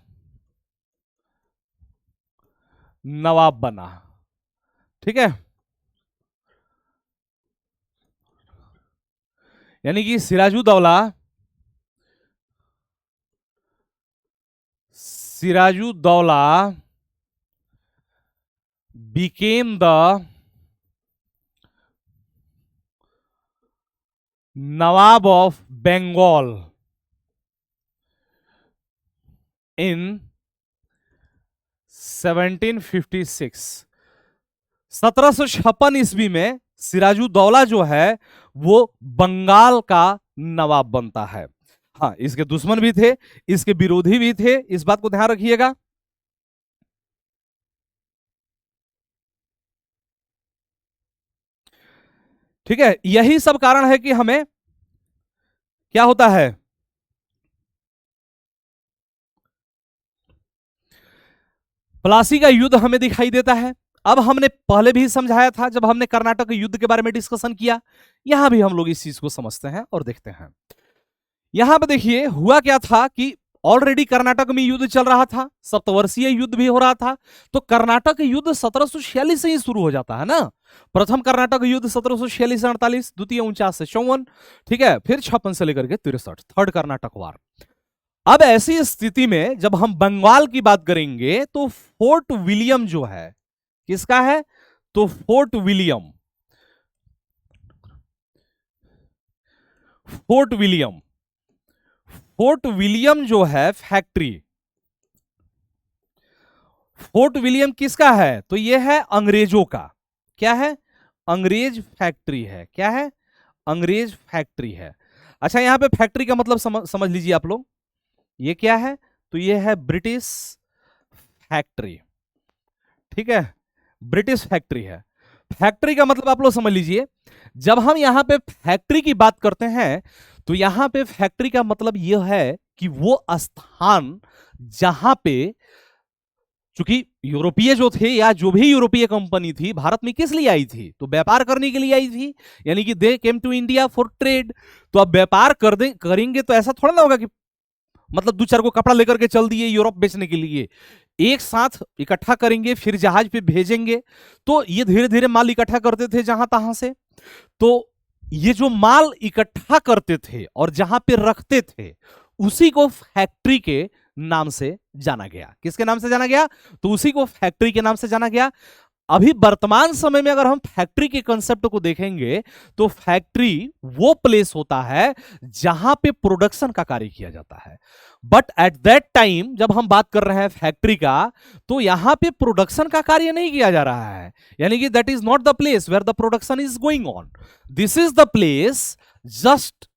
नवाब बना। ठीक है, यानी कि Siraj-ud-Daulah, Siraj-ud-Daulah became the Nawab of Bengal in 1756। 1756 ईस्वी में सिराजुद्दौला जो है वो बंगाल का नवाब बनता है। हाँ, इसके दुश्मन भी थे, इसके विरोधी भी थे, इस बात को ध्यान रखिएगा। ठीक है, यही सब कारण है कि हमें क्या होता है, प्लासी का युद्ध हमें दिखाई देता है। अब हमने पहले भी समझाया था जब हमने कर्नाटक युद्ध के बारे में डिस्कशन किया, यहां भी हम लोग इस चीज को समझते हैं और देखते हैं। यहां पर देखिए हुआ क्या था कि ऑलरेडी कर्नाटक में युद्ध चल रहा था, सप्तवर्षीय युद्ध भी हो रहा था। तो कर्नाटक युद्ध 1746 से ही शुरू हो जाता है ना। प्रथम कर्नाटक युद्ध 1746 से 48, द्वितीय 49 से 54, ठीक है, फिर 56 से लेकर के 63, थर्ड कर्नाटक वार। अब ऐसी स्थिति में जब हम बंगाल की बात करेंगे तो फोर्ट विलियम जो है, किसका है, तो fort William, fort William, fort William जो है फैक्ट्री, फोर्ट विलियम किसका है, तो यह है अंग्रेजों का। क्या है, अंग्रेज फैक्ट्री है। क्या है, अंग्रेज फैक्ट्री है। अच्छा, यहां पे फैक्ट्री का मतलब समझ लीजिए आप लोग, ये क्या है, तो ये है ब्रिटिश फैक्ट्री। ठीक है, ब्रिटिश फैक्ट्री है। फैक्ट्री का मतलब आप लोग समझ लीजिए, जब हम यहां पे फैक्ट्री की बात करते हैं तो यहां पे फैक्ट्री का मतलब यह है कि वो स्थान जहां पे, चूंकि यूरोपीय जो थे या जो भी यूरोपीय कंपनी थी भारत में किस लिए आई थी, तो व्यापार करने के लिए आई थी, यानी कि they came to India for trade. तो अब व्यापार करेंगे तो ऐसा थोड़ा ना होगा कि मतलब दो चार को कपड़ा लेकर के चल दिए यूरोप बेचने के लिए, एक साथ इकट्ठा करेंगे फिर जहाज पे भेजेंगे। तो ये धीरे धीरे माल इकट्ठा करते थे जहां तहां से। तो ये जो माल इकट्ठा करते थे और जहां पे रखते थे उसी को फैक्ट्री के नाम से जाना गया। किसके नाम से जाना गया, तो उसी को फैक्ट्री के नाम से जाना गया। अभी वर्तमान समय में अगर हम फैक्ट्री के कंसेप्ट को देखेंगे तो फैक्ट्री वो प्लेस होता है जहां पे प्रोडक्शन का कार्य किया जाता है। बट एट दैट टाइम जब हम बात कर रहे हैं फैक्ट्री का, तो यहां पे प्रोडक्शन का कार्य नहीं किया जा रहा है, यानी कि that is not the place where the production is going on. This is the place just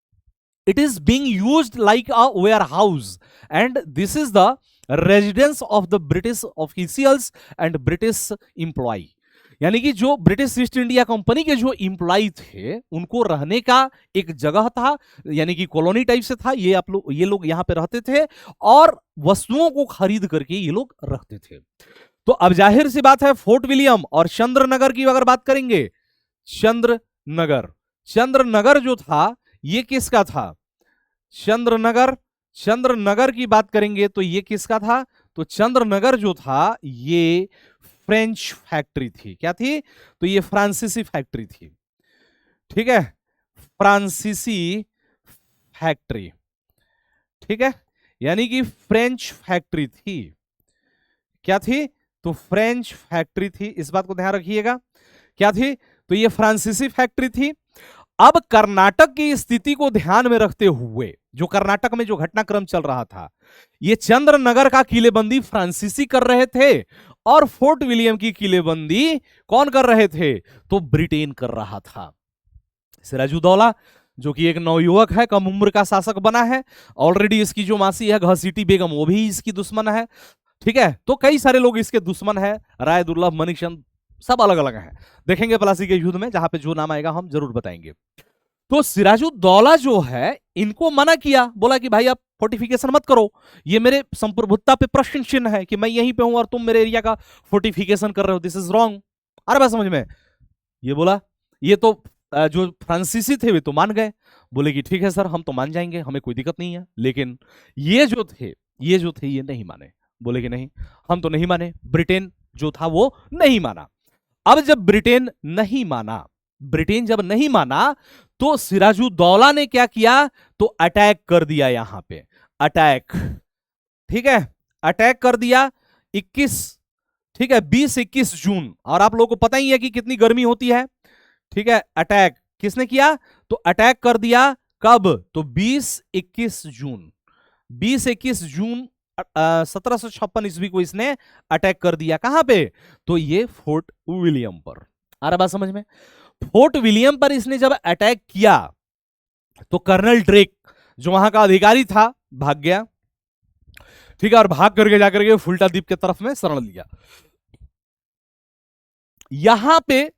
it is being used like a warehouse, and this is the residence of the British officials and British employee। यानी कि जो British East India company के जो employee थे उनको रहने का एक जगह था, यानी कि कॉलोनी टाइप से था। ये लोग यहाँ पे रहते थे और वस्तुओं को खरीद करके ये लोग रखते थे। तो अब जाहिर सी बात है फोर्ट विलियम और चंद्रनगर की अगर बात करेंगे, चंद्रनगर, चंद्रनगर जो था ये किसका था, चंद्रनगर, चंद्रनगर की बात करेंगे तो ये किसका था, तो चंद्रनगर जो था ये फ्रेंच फैक्ट्री थी। क्या थी, तो ये फ्रांसीसी फैक्ट्री थी। ठीक है, फ्रांसीसी फैक्ट्री, ठीक है, यानी कि फ्रेंच फैक्ट्री थी। क्या थी, तो फ्रेंच फैक्ट्री थी, इस बात को ध्यान रखिएगा। क्या थी, तो ये फ्रांसीसी फैक्ट्री थी। अब कर्नाटक की स्थिति को ध्यान में रखते हुए जो कर्नाटक में जो घटनाक्रम चल रहा था, ये चंद्रनगर का किलेबंदी फ्रांसीसी कर रहे थे और फोर्ट विलियम की किलेबंदी कौन कर रहे थे, तो ब्रिटेन कर रहा था। सिराजुद्दौला जो कि एक नवयुवक है, कम उम्र का शासक बना है, ऑलरेडी इसकी जो मासी है घसीटी बेगम वो भी इसकी दुश्मन है। ठीक है, तो कई सारे लोग इसके दुश्मन है, राय दुर्लभ, मणिचंद, सब अलग अलग हैं। देखेंगे प्लासी के युद्ध में, जहां पे जो नाम आएगा हम जरूर बताएंगे। तो सिराजुद्दौला जो है इनको मना किया, बोला कि भाई आप फोर्टिफिकेशन मत करो, ये मेरे संप्रभुता पे प्रश्न चिन्ह है कि मैं यहीं पे हूं और तुम मेरे एरिया का फोर्टिफिकेशन कर रहे हो, दिस इज रॉन्ग। आ रहा बात समझ में, ये बोला। ये तो जो फ्रांसीसी थे वे तो मान गए, बोले कि ठीक है सर हम तो मान जाएंगे, हमें कोई दिक्कत नहीं है। लेकिन ये जो थे ये नहीं माने, बोले कि नहीं हम तो नहीं माने। ब्रिटेन जो था वो नहीं माना। अब जब ब्रिटेन नहीं माना, ब्रिटेन जब नहीं माना तो सिराजुद्दौला ने क्या किया, तो अटैक कर दिया यहां पे, अटैक। ठीक है, अटैक कर दिया 21, ठीक है 20-21 जून। और आप लोगों को पता ही है कि कितनी गर्मी होती है। ठीक है, अटैक किसने किया, तो अटैक कर दिया कब, तो 20-21 जून, 20-21 जून 1756 ईस्वी को इसने अटैक कर दिया। कहां पे, तो ये फोर्ट विलियम पर। आ रहा बात समझ में, फोर्ट विलियम पर इसने जब अटैक किया तो कर्नल ड्रेक जो वहां का अधिकारी था भाग गया। ठीक है, और भाग करके जाकर के फुल्टा द्वीप के तरफ में शरण लिया। यहां पे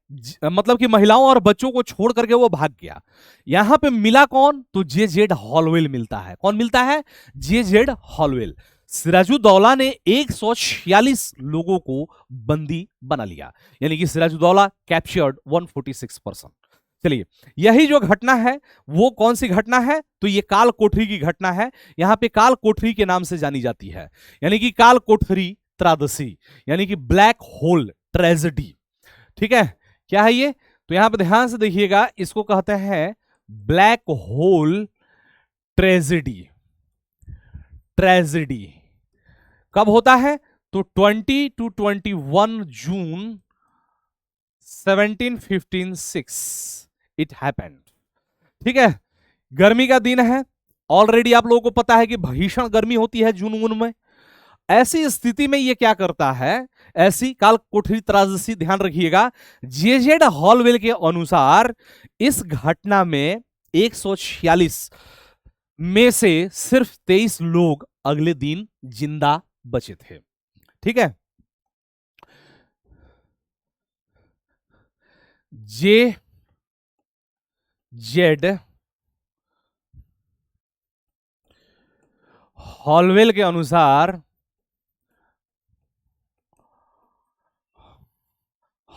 मतलब कि महिलाओं और बच्चों को छोड़ करके वो भाग गया। यहां पे मिला कौन? तो जे जेड हॉलवेल मिलता है। कौन मिलता है? J Z Holwell. सिराजुद्दौला ने 146 लोगों को बंदी बना लिया, यानी कि सिराजुद्दौला कैप्चर्ड 146 पर्सन। चलिए, यही जो घटना है वो कौन सी घटना है? तो ये काल कोठरी की घटना है। यहां पे काल कोठरी के नाम से जानी जाती है, यानी कि काल कोठरी त्रादसी, यानी कि ब्लैक होल ट्रेजेडी। ठीक है, क्या है ये? तो यहां पर ध्यान से देखिएगा, इसको कहते हैं ब्लैक होल ट्रेजेडी। ट्रेजेडी कब होता है? तो 20 to 21 जून 1756 इट हैपेंड। ठीक है, गर्मी का दिन है, ऑलरेडी आप लोगों को पता है कि भीषण गर्मी होती है जून वून में। ऐसी स्थिति में ये क्या करता है? ऐसी काल कोठरी त्रासदी, ध्यान रखिएगा, जेजेड हॉलवेल के अनुसार इस घटना में 146 में से सिर्फ 23 लोग अगले दिन जिंदा बचे थे। ठीक है, जे जेड हॉलवेल के अनुसार,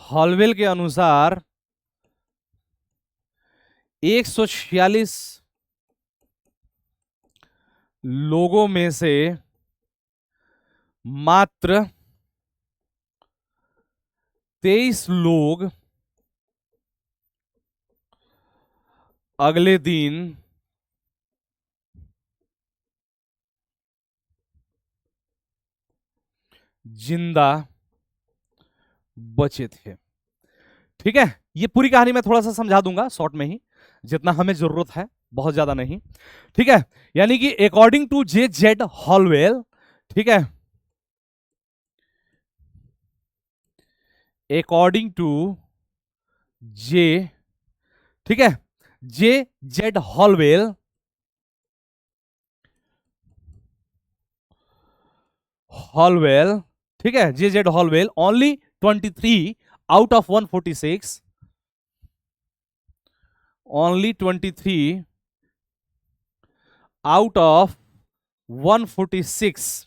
हॉलवेल के अनुसार 146 लोगों में से मात्र 23 लोग अगले दिन जिंदा बचे थे। ठीक है, ये पूरी कहानी मैं थोड़ा सा समझा दूंगा शॉर्ट में ही, जितना हमें जरूरत है, बहुत ज्यादा नहीं। ठीक है, यानी कि according to J Z Holwell, ठीक है, अकॉर्डिंग टू जे, ठीक है, जे जेड हॉलवेल, हॉलवेल, ठीक है, J Z Holwell, only 23 out of 146, only 23 out of 146,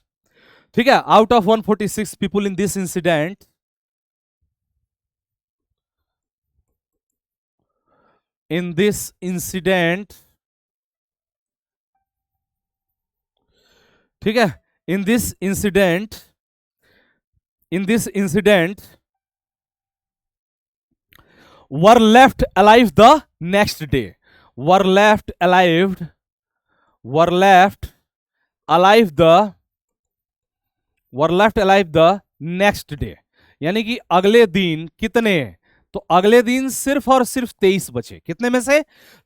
ठीक है, out of 146 people in this incident, in this incident, ठीक है, in this incident, in this incident were left alive the next day, were left alive, were left alive the, were left alive the next day, यानी कि अगले दिन कितने? तो अगले दिन सिर्फ और सिर्फ 23 बचे। कितने में से?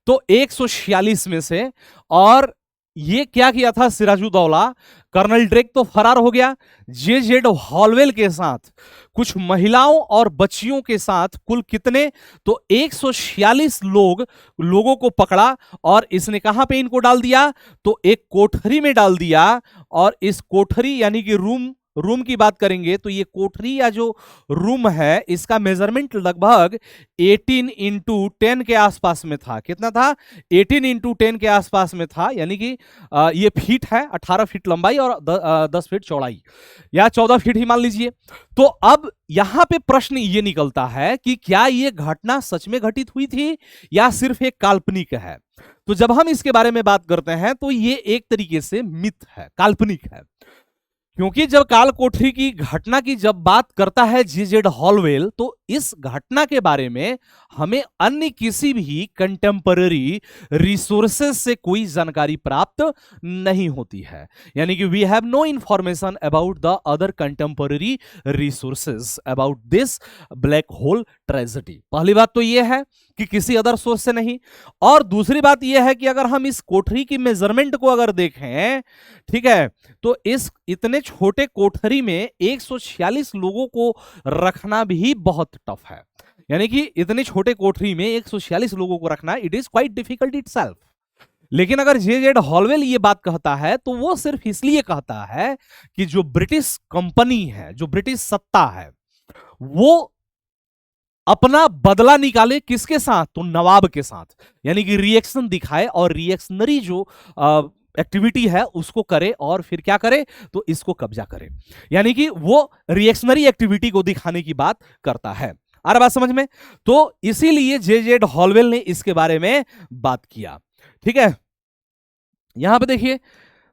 तो 146 में से। और ये क्या किया था सिराजुद्दौला? कर्नल ड्रेक तो फरार हो गया, जे जेड हॉलवेल के साथ कुछ महिलाओं और बच्चियों के साथ कुल कितने? तो 146 लोगों को पकड़ा और इसने कहां पे इनको डाल दिया? तो एक कोठरी में डाल दिया। और इस कोठरी यानी कि रूम की बात करेंगे तो ये कोठरी या जो रूम है इसका मेजरमेंट लगभग 18 इंटू 10 के आसपास में था। कितना था? 18 इंटू 10 के आसपास में था, यानी कि ये फीट है, 18 फीट लंबाई और 10 फीट चौड़ाई, या 14 फीट ही मान लीजिए। तो अब यहां पे प्रश्न ये निकलता है कि क्या ये घटना सच में घटित हुई थी या सिर्फ एक काल्पनिक है? तो जब हम इसके बारे में बात करते हैं तो ये एक तरीके से मिथ है, काल्पनिक है, क्योंकि जब काल कोठरी की घटना की जब बात करता है जे जेड हॉलवेल, तो इस घटना के बारे में हमें अन्य किसी भी कंटेम्पररी रिसोर्सेज से कोई जानकारी प्राप्त नहीं होती है, यानी कि we have no information about the other contemporary resources about this black hole tragedy. पहली बात तो यह है कि किसी अदर सोर्स से नहीं, और दूसरी बात यह है कि अगर हम इस कोठरी की मेजरमेंट को अगर देखें, ठीक है, तो इस इतने छोटे कोठरी में 146 लोगों को रखना भी बहुत टफ है, यानी कि इतने छोटे कोठरी में 146 लोगों को रखना it is quite difficult itself. लेकिन अगर जे जेड हॉलवेल ये बात कहता है तो वो सिर्फ इसलिए कहता है कि जो ब्रिटिश कंपनी है, जो ब्रिटिश सत्ता है, वो अपना बदला निकाले किसके साथ, तो नवाब के साथ, यानी कि रिएक्शन दिखाए और रिएक्शनरी जो एक्टिविटी है उसको करे और फिर क्या करे, तो इसको कब्जा करे, यानी कि वो रिएक्शनरी एक्टिविटी को दिखाने की बात करता है। आ रहा बात समझ में? तो इसीलिए जे हॉलवेल ने इसके बारे में बात किया। ठीक है, यहां पे देखिए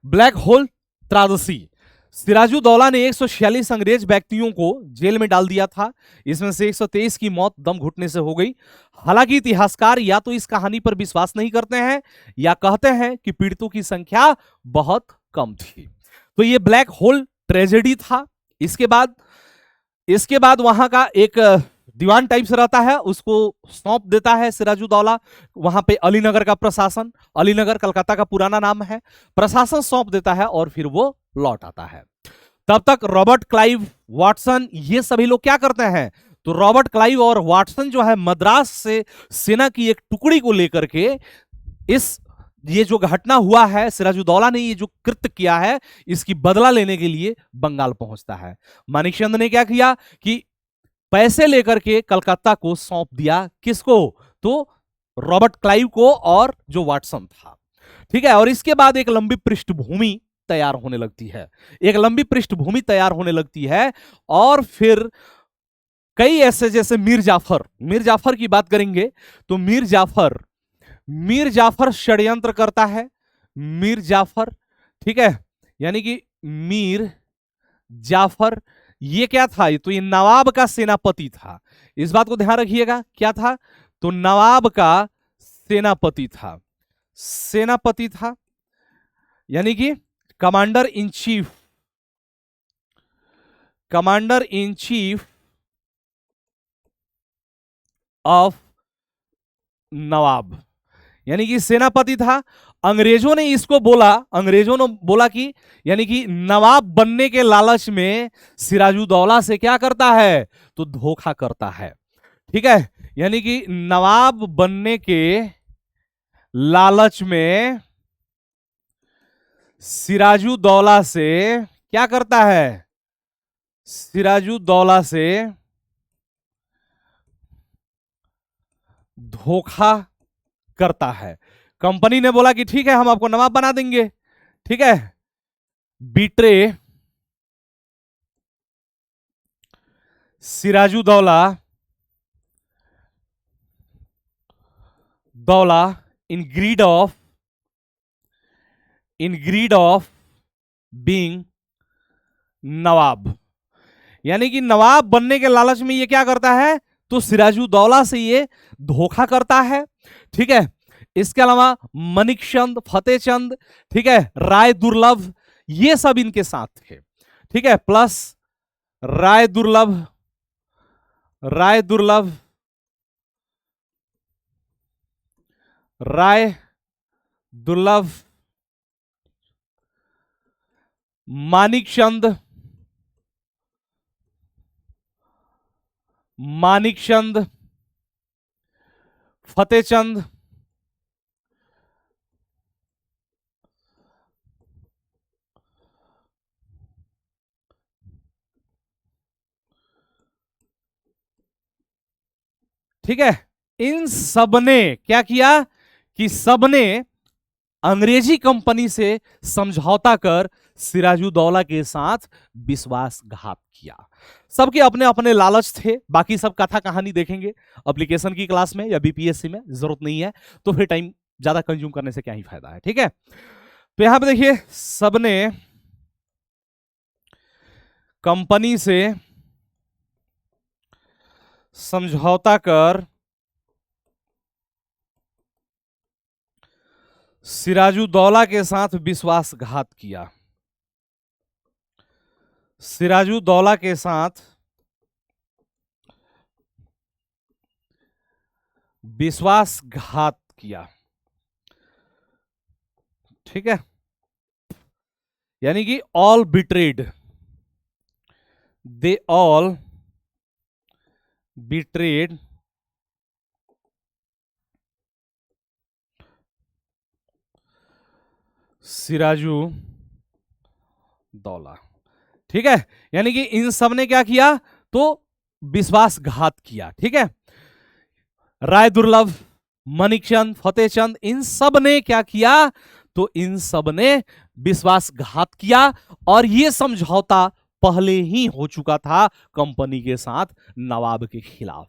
ब्लैक होल त्रादसी, सिराजुद्दौला ने 146 अंग्रेज व्यक्तियों को जेल में डाल दिया था, इसमें से 123 की मौत दम घुटने से हो गई। हालांकि इतिहासकार या तो इस कहानी पर विश्वास नहीं करते हैं या कहते हैं कि पीड़ितों की संख्या बहुत कम थी। तो ये ब्लैक होल ट्रेजेडी था। इसके बाद वहां का एक दीवान टाइप से रहता है, उसको सौंप देता है सिराजुद्दौला, वहां पे अलीनगर का प्रशासन, अलीनगर कलकत्ता का पुराना नाम है, प्रशासन सौंप देता है और फिर वो लौट आता है। तब तक रॉबर्ट क्लाइव, वाटसन, ये सभी लोग क्या करते हैं, तो रॉबर्ट क्लाइव और वाटसन जो है मद्रास से सेना की एक टुकड़ी को लेकर के ये जो घटना हुआ है, सिराजुद्दौला ने ये जो कृत्य किया है, इसकी बदला लेने के लिए बंगाल पहुंचता है। मानिकचंद ने क्या किया कि पैसे लेकर के कलकत्ता को सौंप दिया, किसको, तो रॉबर्ट क्लाइव को और जो वाटसन था। ठीक है, और इसके बाद एक लंबी पृष्ठभूमि तैयार होने लगती है, एक लंबी पृष्ठभूमि तैयार होने लगती है, और फिर कई ऐसे, जैसे मीर जाफर की बात करेंगे तो मीर जाफर षड्यंत्र करता है। मीर जाफर, ठीक है, यानी कि मीर जाफर ये क्या था, तो ये नवाब का सेनापति था, इस बात को ध्यान रखिएगा, क्या था, तो नवाब का सेनापति था, यानी कि कमांडर इन चीफ ऑफ नवाब, यानी कि सेनापति था। अंग्रेजों ने बोला कि यानी कि नवाब बनने के लालच में सिराजुद्दौला से क्या करता है, तो धोखा करता है। ठीक है, यानी कि नवाब बनने के लालच में सिराजुद्दौला से क्या करता है, सिराजुद्दौला से धोखा करता है। कंपनी ने बोला कि ठीक है हम आपको नवाब बना देंगे, ठीक है, betray Sirajuddaula in greed of being nawab, यानी कि नवाब बनने के लालच में ये क्या करता है, तो सिराजुद्दौला से ये धोखा करता है। ठीक है, इसके अलावा मनिकचंद, फतेहचंद, ठीक है, राय दुर्लभ, ये सब इनके साथ थे। ठीक है, प्लस राय दुर्लभ, मानिकचंद, फतेहचंद, ठीक है, इन सबने क्या किया कि सबने अंग्रेजी कंपनी से समझौता कर सिराजुद्दौला के साथ विश्वासघात किया। सबके अपने अपने लालच थे, बाकी सब कथा कहानी देखेंगे एप्लीकेशन की क्लास में या बीपीएससी में, जरूरत नहीं है, तो फिर टाइम ज्यादा कंज्यूम करने से क्या ही फायदा है। ठीक है, तो यहां पे देखिए सबने कंपनी से समझौता कर सिराजुद्दौला के साथ विश्वासघात किया, सिराजुद्दौला के साथ विश्वासघात किया। ठीक है, यानी कि all betrayed, they all betrayed Sirajuddaula. ठीक है, यानी कि इन सब ने क्या किया, तो विश्वासघात किया। ठीक है, राय दुर्लभ, मणिकचंद, फतेहचंद, इन सब ने क्या किया? तो इन सब ने विश्वासघात किया और यह समझौता पहले ही हो चुका था कंपनी के साथ नवाब के खिलाफ।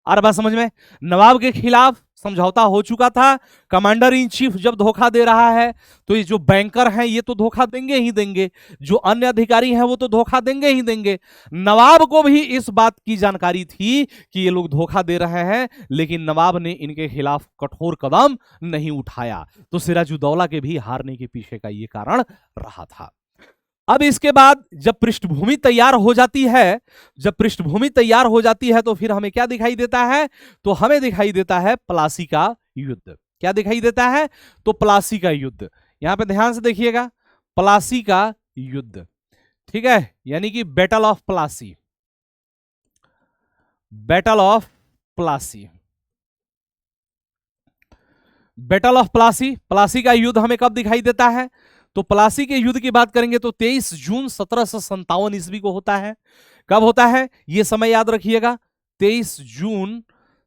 आ रहा बात समझ में? नवाब के खिलाफ समझौता हो चुका था। कमांडर इन चीफ जब धोखा दे रहा है तो ये जो बैंकर हैं ये तो धोखा देंगे ही देंगे, जो अन्य अधिकारी हैं वो तो धोखा देंगे ही देंगे। नवाब को भी इस बात की जानकारी थी कि ये लोग धोखा दे रहे हैं, लेकिन नवाब ने इनके खिलाफ कठोर कदम नहीं उठाया। तो सिराजुद्दौला के भी हारने के पीछे का ये कारण रहा था। अब इसके बाद जब पृष्ठभूमि तैयार हो जाती है, जब पृष्ठभूमि तैयार हो जाती है तो फिर हमें क्या दिखाई देता है? तो हमें दिखाई देता है प्लासी का युद्ध। क्या दिखाई देता है? तो प्लासी का युद्ध। यहां पे ध्यान से देखिएगा, प्लासी का युद्ध, ठीक है, यानी कि battle of Plassey. Battle of Plassey, battle of Plassey, Plassey का युद्ध हमें कब दिखाई देता है? तो प्लासी के युद्ध की बात करेंगे तो 23 जून 1757 ईस्वी को होता है। कब होता है यह समय याद रखिएगा, 23 जून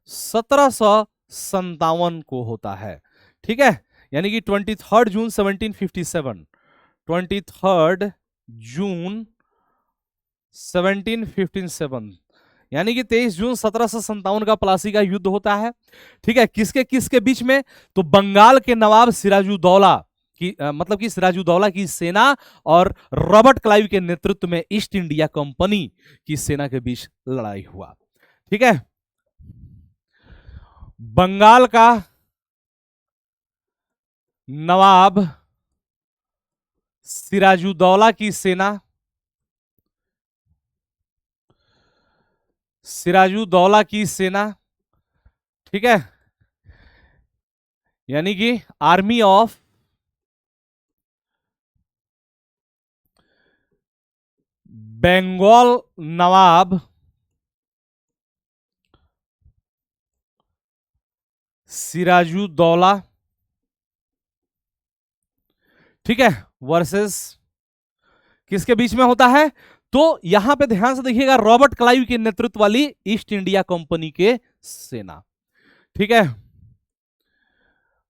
1757 को होता है, ठीक है, यानी कि 23 जून 1757, 23 जून 1757, यानी कि 23 जून 1757 का प्लासी का युद्ध होता है, ठीक है। किसके किसके बीच में? तो बंगाल के नवाब सिराजुद्दौला की मतलब कि सिराजुद्दौला की सेना और रॉबर्ट क्लाइव के नेतृत्व में ईस्ट इंडिया कंपनी की सेना के बीच लड़ाई हुआ, ठीक है। बंगाल का नवाब सिराजुद्दौला की सेना, सिराजुद्दौला की सेना, ठीक है, यानी कि आर्मी ऑफ बंगाल नवाब सिराजुद्दौला, ठीक है, वर्सेस किसके बीच में होता है? तो यहां पे ध्यान से देखिएगा, रॉबर्ट क्लाइव के नेतृत्व वाली ईस्ट इंडिया कंपनी के सेना, ठीक है,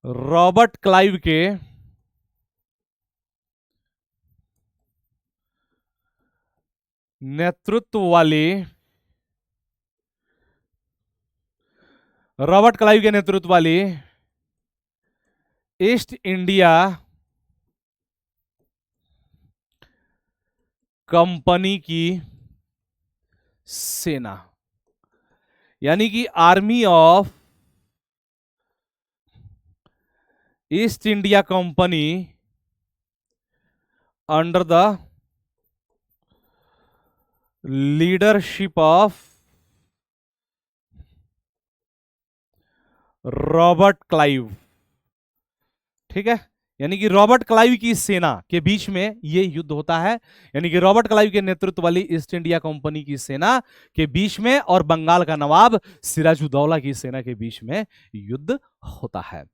रॉबर्ट क्लाइव के नेतृत्व वाली, रॉबर्ट क्लाइव के नेतृत्व वाली ईस्ट इंडिया कंपनी की सेना, यानी कि army of east India company under the leadership of Robert Clive, ठीक है, यानी कि रॉबर्ट क्लाइव की सेना के बीच में यह युद्ध होता है, यानी कि रॉबर्ट क्लाइव के नेतृत्व वाली ईस्ट इंडिया कंपनी की सेना के बीच में और बंगाल का नवाब सिराजुद्दौला की सेना के बीच में युद्ध होता है।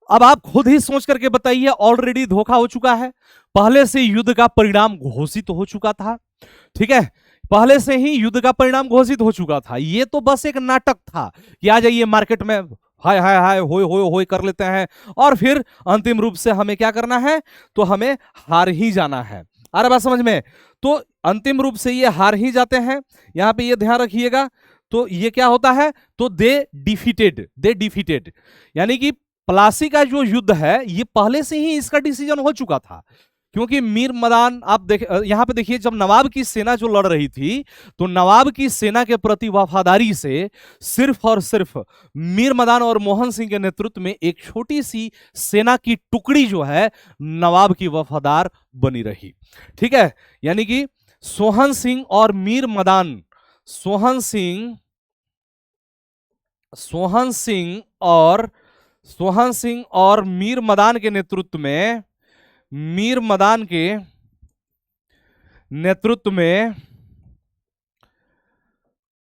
अब आप खुद ही सोच करके बताइए, ऑलरेडी धोखा हो चुका है, पहले से युद्ध का परिणाम घोषित हो चुका था, ठीक है, पहले से ही युद्ध का परिणाम घोषित हो चुका था। ये तो बस एक नाटक था कि आ जाइए मार्केट में, हाय हाय हाय होय होय होय कर लेते हैं और फिर अंतिम रूप से हमें क्या करना है? तो हमें हार ही जाना है। आ रहा बात समझ में? तो अंतिम रूप से ये हार ही जाते हैं। यहां पे ये ध्यान रखिएगा। तो ये क्या होता है? तो दे डिफीटेड, यानी कि प्लासी का जो युद्ध है ये पहले से ही इसका डिसीजन हो चुका था, क्योंकि मीर मदान, आप देख यहां पे देखिए, जब नवाब की सेना जो लड़ रही थी तो नवाब की सेना के प्रति वफादारी से सिर्फ और सिर्फ मीर मदान और मोहन सिंह के नेतृत्व में एक छोटी सी सेना की टुकड़ी जो है नवाब की वफादार बनी रही, ठीक है, यानी कि सोहन सिंह और मीर मदान, सोहन सिंह और मीर मदान के नेतृत्व में, मीर मदान के नेतृत्व में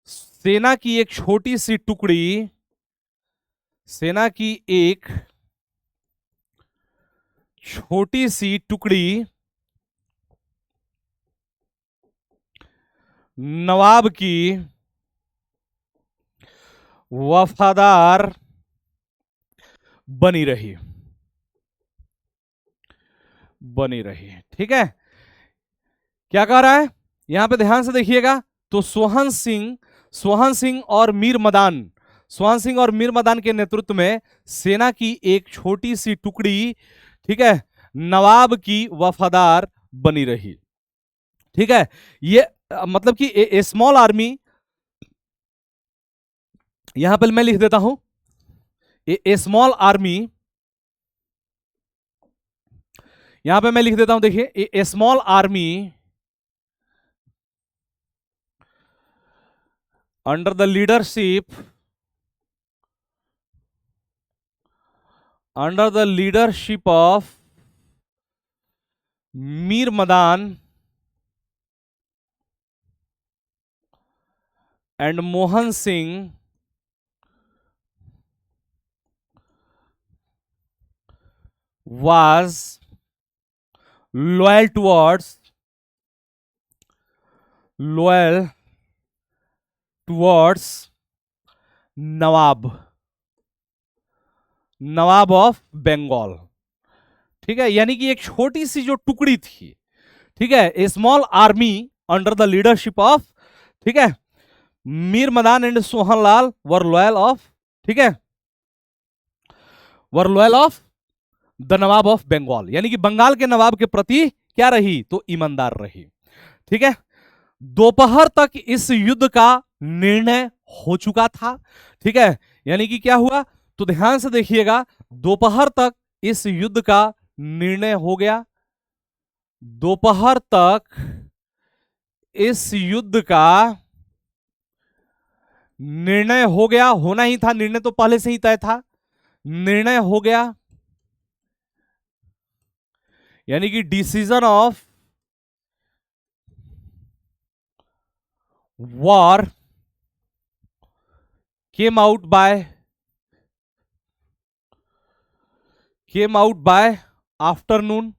सेना की एक छोटी सी टुकड़ी, सेना की एक छोटी सी टुकड़ी नवाब की वफादार बनी रही, बनी रही। ठीक है, क्या कह रहा है यहां पे ध्यान से देखिएगा। तो सोहन सिंह और मीर मदान, सोहन सिंह और मीर मदान के नेतृत्व में सेना की एक छोटी सी टुकड़ी, ठीक है, नवाब की वफादार बनी रही। ठीक है, ये मतलब कि ए स्मॉल आर्मी, यहां पर मैं लिख देता हूं ए स्मॉल आर्मी, यहां पे मैं लिख देता हूं, देखिए a small army under the leadership, under the leadership of Mir Madan and Mohan Singh was loyal towards, loyal towards nawab, nawab of Bengal. ठीक है, यानी कि एक छोटी सी जो टुकड़ी थी, ठीक है, a small army under the leadership of, ठीक है, Mir Madan and Sohanlal were loyal of, ठीक है, were loyal of the nawab of Bengal, यानी कि बंगाल के नवाब के प्रति क्या रही, तो ईमानदार रही। ठीक है, दोपहर तक इस युद्ध का निर्णय हो चुका था। ठीक है, यानी कि क्या हुआ, तो ध्यान से देखिएगा, दोपहर तक इस युद्ध का निर्णय हो गया, दोपहर तक इस युद्ध का निर्णय हो गया, होना ही था, निर्णय तो पहले से ही तय था, निर्णय हो गया, यानी कि decision of war came out by, came out by afternoon,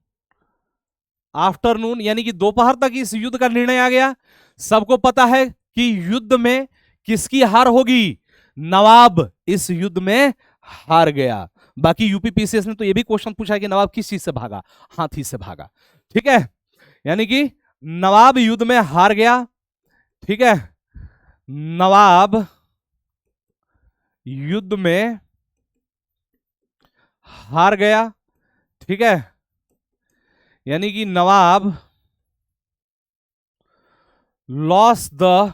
afternoon यानी कि दोपहर तक इस युद्ध का निर्णय आ गया। सबको पता है कि युद्ध में किसकी हार होगी, नवाब इस युद्ध में हार गया। बाकी यूपीपीसीएस ने तो यह भी क्वेश्चन पूछा है कि नवाब किस चीज से भागा, हाथी से भागा। ठीक है, यानी कि नवाब युद्ध में हार गया। ठीक है, नवाब युद्ध में हार गया। ठीक है, यानी कि नवाब लॉस द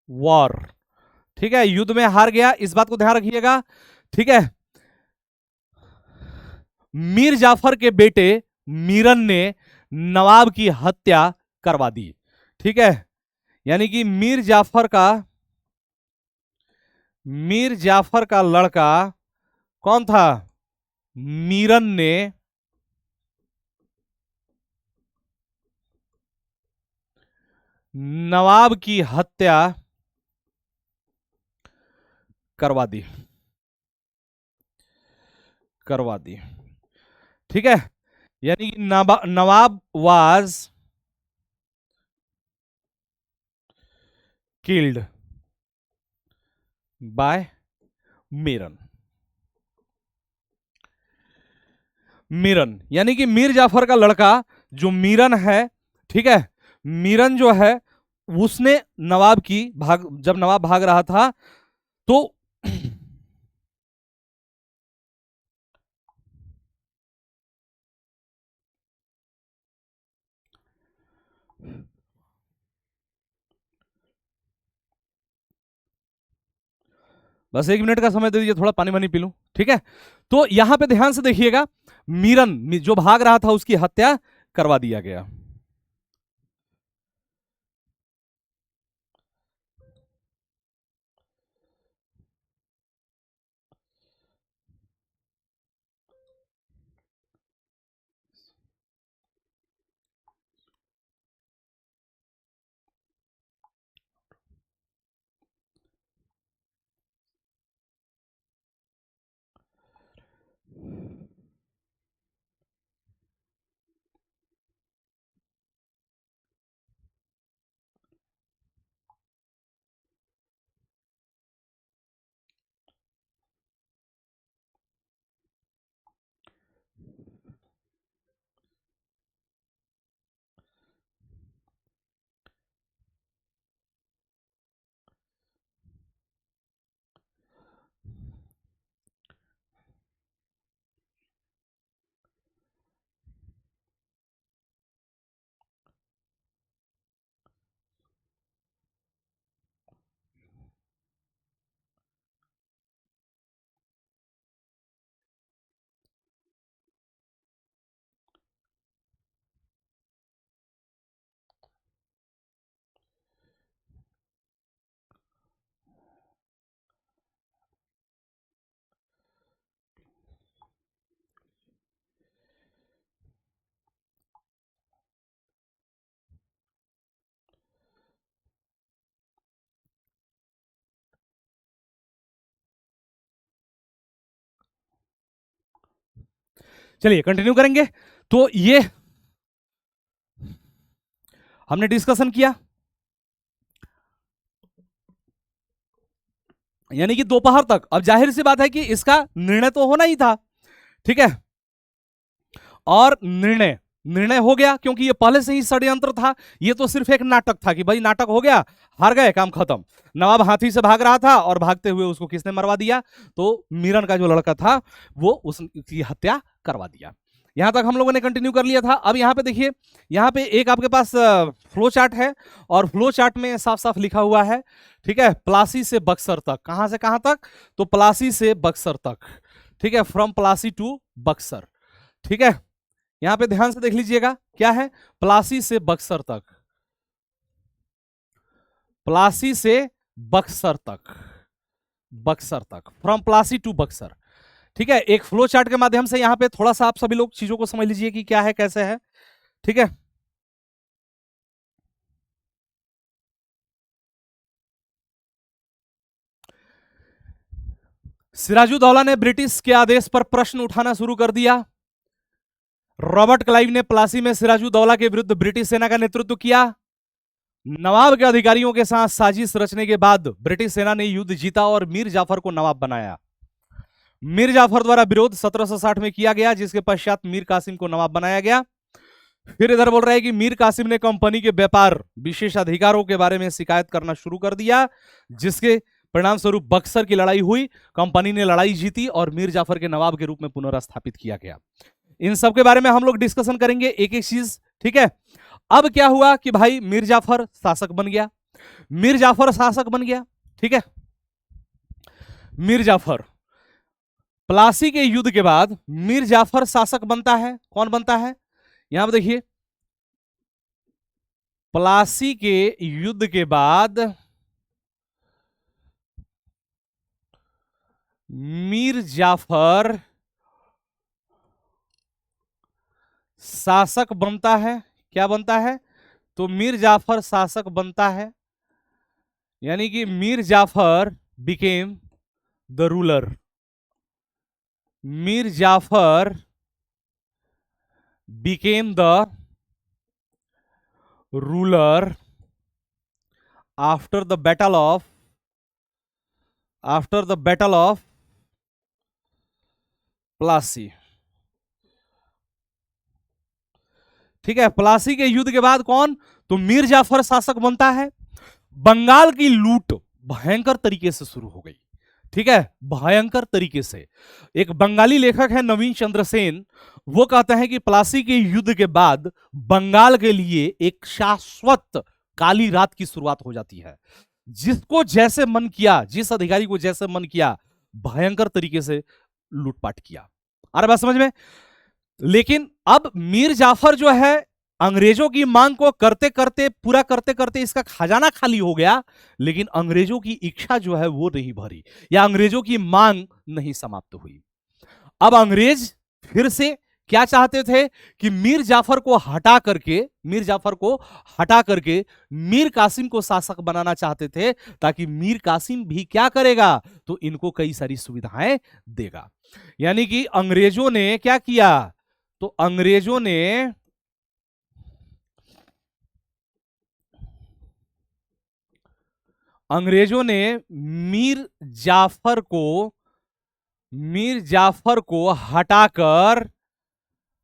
वॉर। ठीक है, युद्ध में हार गया, इस बात को ध्यान रखिएगा। ठीक है, मीर जाफर के बेटे मीरन ने नवाब की हत्या करवा दी। ठीक है, यानी कि मीर जाफर का लड़का कौन था, मीरन ने नवाब की हत्या करवा दी, करवा दी। ठीक है, यानी कि nawab was killed by Miran, Miran यानी कि मीर जाफर का लड़का जो मीरन है, ठीक है, मीरन जो है उसने नवाब की जब नवाब भाग रहा था तो बस 1 मिनट का समय दे दीजिए, थोड़ा पानी वानी पी लूं। ठीक है, तो यहां पे ध्यान से देखिएगा, मीरन जो भाग रहा था उसकी हत्या करवा दिया गया। चलिए कंटिन्यू करेंगे। तो ये हमने डिस्कशन किया, यानी कि दोपहर तक। अब जाहिर सी बात है कि इसका निर्णय तो होना ही था, ठीक है। और निर्णय निर्णय हो गया, क्योंकि ये पहले से ही षड्यंत्र था। ये तो सिर्फ एक नाटक था कि भाई नाटक हो गया, हार गए, काम खत्म। नवाब हाथी से भाग रहा था और भागते हुए उसको किसने मरवा दिया? तो मीरन का जो लड़का था वो उसकी हत्या करवा दिया। यहां तक हम लोगों ने कंटिन्यू कर लिया था। अब यहां पे देखिए, यहां पे एक आपके पास फ्लो चार्ट है, और फ्लो चार्ट में साफ साफ लिखा हुआ है, ठीक है, प्लासी से बक्सर तक। कहां से कहां तक? तो प्लासी से बक्सर तक, ठीक है, फ्रॉम प्लासी टू बक्सर, ठीक है। यहां पे ध्यान से देख लीजिएगा, क्या है? प्लासी से बक्सर तक, प्लासी से बक्सर तक, बक्सर तक, फ्रॉम प्लासी टू बक्सर, ठीक है। एक फ्लो चार्ट के माध्यम से यहां पे थोड़ा सा आप सभी लोग चीजों को समझ लीजिए कि क्या है, कैसे है, ठीक है। सिराजुद्दौला ने ब्रिटिश के आदेश पर प्रश्न उठाना शुरू कर दिया। रॉबर्ट क्लाइव ने प्लासी में सिराजुद्दौला के विरुद्ध ब्रिटिश सेना का नेतृत्व किया। नवाब के अधिकारियों के साथ साजिश रचने के बाद ब्रिटिश सेना ने युद्ध जीता और मीर जाफर को नवाब बनाया। मीर जाफर द्वारा विरोध 1760 में किया गया, जिसके पश्चात मीर कासिम को नवाब बनाया गया। फिर इधर बोल रहा है कि मीर कासिम ने कंपनी के व्यापार विशेष अधिकारों के बारे में शिकायत करना शुरू कर दिया, जिसके परिणाम स्वरूप बक्सर की लड़ाई हुई। कंपनी ने लड़ाई जीती और मीर जाफर के नवाब के रूप में पुनर्स्थापित किया गया। इन सब के बारे में हम लोग डिस्कशन करेंगे एक एक चीज, ठीक है। अब क्या हुआ कि भाई मीर जाफर शासक बन गया, मीर जाफर शासक बन गया, ठीक है। मीर जाफर, प्लासी के युद्ध के बाद मीर जाफर शासक बनता है। कौन बनता है? यहां पर देखिए, प्लासी के युद्ध के बाद मीर जाफर शासक बनता है। क्या बनता है? तो मीर जाफर शासक बनता है, यानी कि Mir Jafar became the ruler. Mir Jafar became the ruler after the battle of Plassey, ठीक है। प्लासी के युद्ध के बाद कौन? तो मीर जाफर शासक बनता है। बंगाल की लूट भयंकर तरीके से शुरू हो गई, ठीक है, भयंकर तरीके से। एक बंगाली लेखक है नवीन चंद्र सेन, वो कहते हैं कि प्लासी के युद्ध के बाद बंगाल के लिए एक शाश्वत काली रात की शुरुआत हो जाती है। जिसको जैसे मन किया, जिस अधिकारी को जैसे मन किया, भयंकर तरीके से लूटपाट किया। अरे बात समझ में? लेकिन अब मीर जाफर जो है, अंग्रेजों की मांग को करते करते, पूरा करते करते इसका खजाना खाली हो गया, लेकिन अंग्रेजों की इच्छा जो है वो नहीं भरी, या अंग्रेजों की मांग नहीं समाप्त हुई। अब अंग्रेज फिर से क्या चाहते थे कि मीर जाफर को हटा करके, मीर जाफर को हटा करके मीर कासिम को शासक बनाना चाहते थे, ताकि मीर कासिम भी क्या करेगा? तो इनको कई सारी सुविधाएं देगा। यानी कि अंग्रेजों ने क्या किया? तो अंग्रेजों ने मीर जाफर को, हटाकर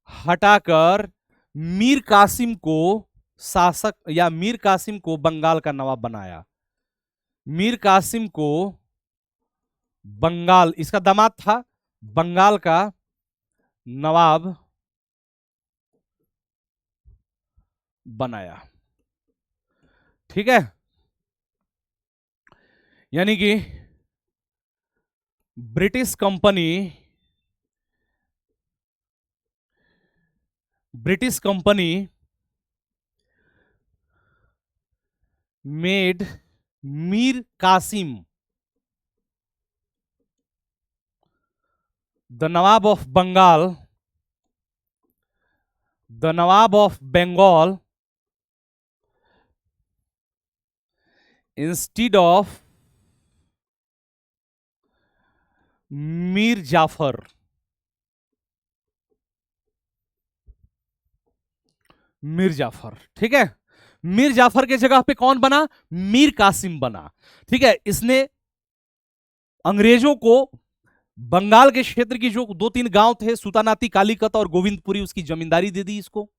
हटाकर मीर कासिम को शासक, या मीर कासिम को बंगाल का नवाब बनाया। मीर कासिम को बंगाल, इसका दामाद था, बंगाल का नवाब बनाया, ठीक है। यानी कि British company made Mir Qasim the nawab of Bengal, the nawab of Bengal, instead of Mir Jafar. Mir Jafar. ठीक है, मीर जाफर के जगह पे कौन बना? मीर कासिम बना। ठीक है, इसने अंग्रेजों को बंगाल के क्षेत्र की जो 2-3 गांव थे, सुतानाती, कालीकत और गोविंदपुरी, उसकी जमींदारी दे दी इसको।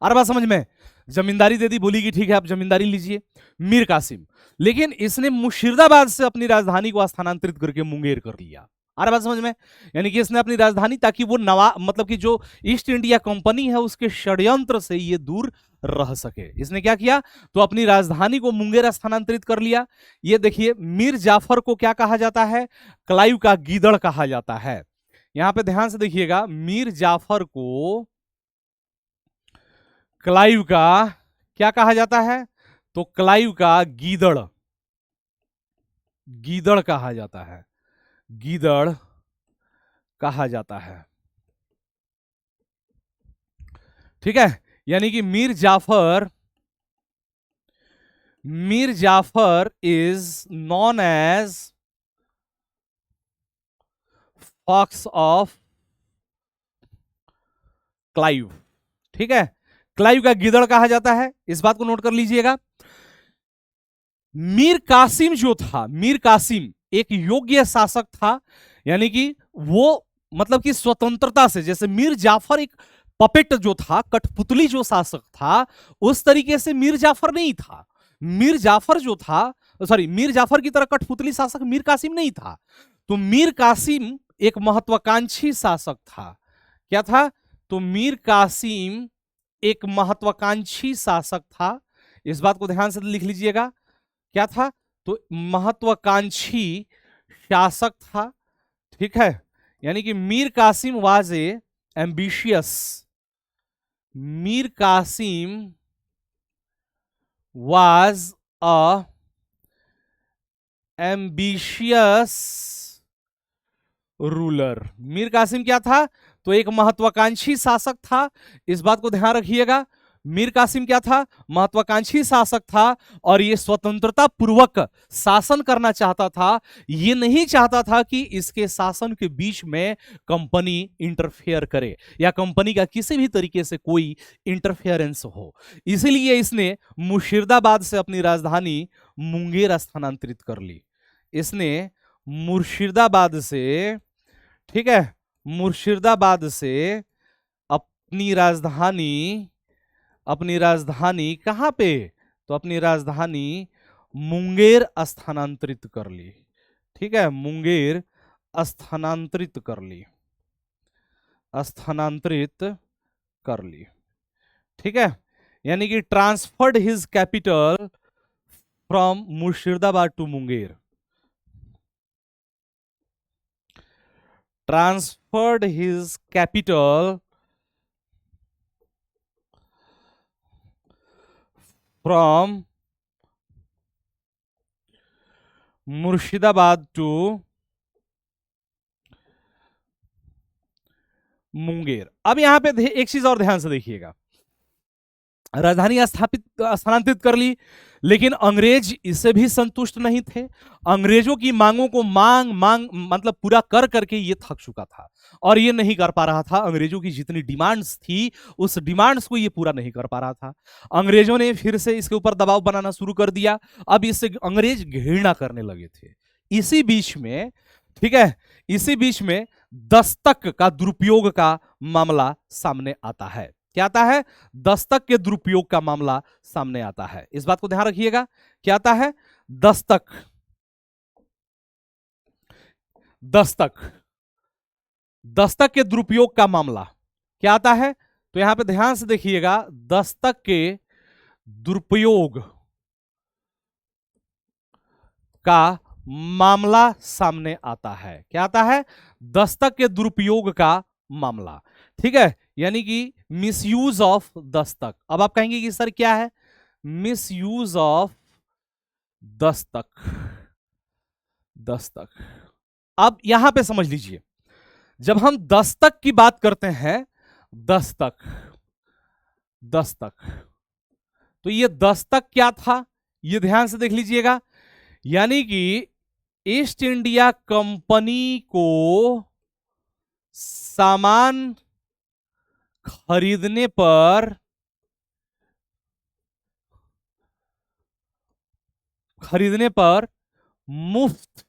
आ रहा बात समझ में? जमींदारी दे दी, बोली कि ठीक है आप जमींदारी लीजिए, मीर कासिम। लेकिन इसने मुर्शिदाबाद से अपनी राजधानी को स्थानांतरित करके मुंगेर कर लिया। आ रहा बात समझ में? यानी कि इसने अपनी राजधानी, ताकि वो मतलब कि जो ईस्ट इंडिया कंपनी है उसके षड्यंत्र से ये दूर रह सके, इसने क्या किया? तो अपनी राजधानी को मुंगेर स्थानांतरित कर लिया। ये देखिए, मीर जाफर को क्या कहा जाता है? क्लाइव का गीदड़ कहा जाता है। यहां पे ध्यान से देखिएगा, मीर जाफर को क्लाइव का क्या कहा जाता है? तो क्लाइव का गीदड़, गीदड़ कहा जाता है, गीदड़ कहा जाता है। ठीक है, यानी कि Mir Jafar is known as fox of Clive. ठीक है, क्लाइव का गीदड़ कहा जाता है, इस बात को नोट कर लीजिएगा। मीर कासिम जो था, मीर कासिम एक योग्य शासक था, यानी कि वो मतलब कि स्वतंत्रता से, जैसे मीर जाफर एक पपेट जो था, कठपुतली जो शासक था, उस तरीके से मीर जाफर नहीं था। मीर जाफर जो था, सॉरी, मीर जाफर की तरह कठपुतली शासक मीर कासिम नहीं था। तो मीर कासिम एक महत्वाकांक्षी शासक था। क्या था? तो मीर कासिम एक महत्वाकांक्षी शासक था, इस बात को ध्यान से लिख लीजिएगा। क्या था? तो महत्वाकांक्षी शासक था। ठीक है, यानी कि Mir Qasim was a ambitious, Mir Qasim was a ambitious ruler. Mir Qasim क्या था? तो एक महत्वाकांक्षी शासक था, इस बात को ध्यान रखिएगा। मीर कासिम क्या था? महत्वाकांक्षी शासक था, और ये स्वतंत्रता पूर्वक शासन करना चाहता था। ये नहीं चाहता था कि इसके शासन के बीच में कंपनी इंटरफेयर करे, या कंपनी का किसी भी तरीके से कोई इंटरफेरेंस हो। इसीलिए इसने मुर्शिदाबाद से अपनी राजधानी मुंगेर स्थानांतरित कर ली। इसने मुर्शिदाबाद से, ठीक है, मुर्शिदाबाद से अपनी राजधानी कहां पे? तो अपनी राजधानी मुंगेर स्थानांतरित कर ली। ठीक है, मुंगेर स्थानांतरित कर ली, स्थानांतरित कर ली। ठीक है, यानी कि transferred his capital from Murshidabad to Munger, transferred his capital from Murshidabad to Munger. अब यहां पे एक चीज और ध्यान से देखिएगा, राजधानी स्थानांतरित कर ली, लेकिन अंग्रेज इससे भी संतुष्ट नहीं थे। अंग्रेजों की मांगों को मांग मतलब पूरा कर करके ये थक चुका था, और ये नहीं कर पा रहा था। अंग्रेजों की जितनी डिमांड्स थी, उस डिमांड्स को ये पूरा नहीं कर पा रहा था। अंग्रेजों ने फिर से इसके ऊपर दबाव बनाना शुरू कर दिया। अब इससे अंग्रेज घृणा करने लगे थे। इसी बीच में, ठीक है, इसी बीच में दस्तक का दुरुपयोग का मामला सामने आता है। क्या आता है? दस्तक के दुरुपयोग का मामला सामने आता है, इस बात को ध्यान रखिएगा। क्या आता है? दस्तक के दुरुपयोग का मामला क्या आता है? तो यहां पे ध्यान से देखिएगा, दस्तक के दुरुपयोग का मामला सामने आता है। क्या आता है? दस्तक के दुरुपयोग का मामला। ठीक है, यानी कि मिसयूज ऑफ दस्तक। अब आप कहेंगे कि सर क्या है मिसयूज ऑफ दस्तक? अब यहां पे समझ लीजिए, जब हम दस्तक की बात करते हैं, दस्तक तो ये दस्तक क्या था, ये ध्यान से देख लीजिएगा। यानी कि ईस्ट इंडिया कंपनी को सामान खरीदने पर खरीदने पर मुफ्त,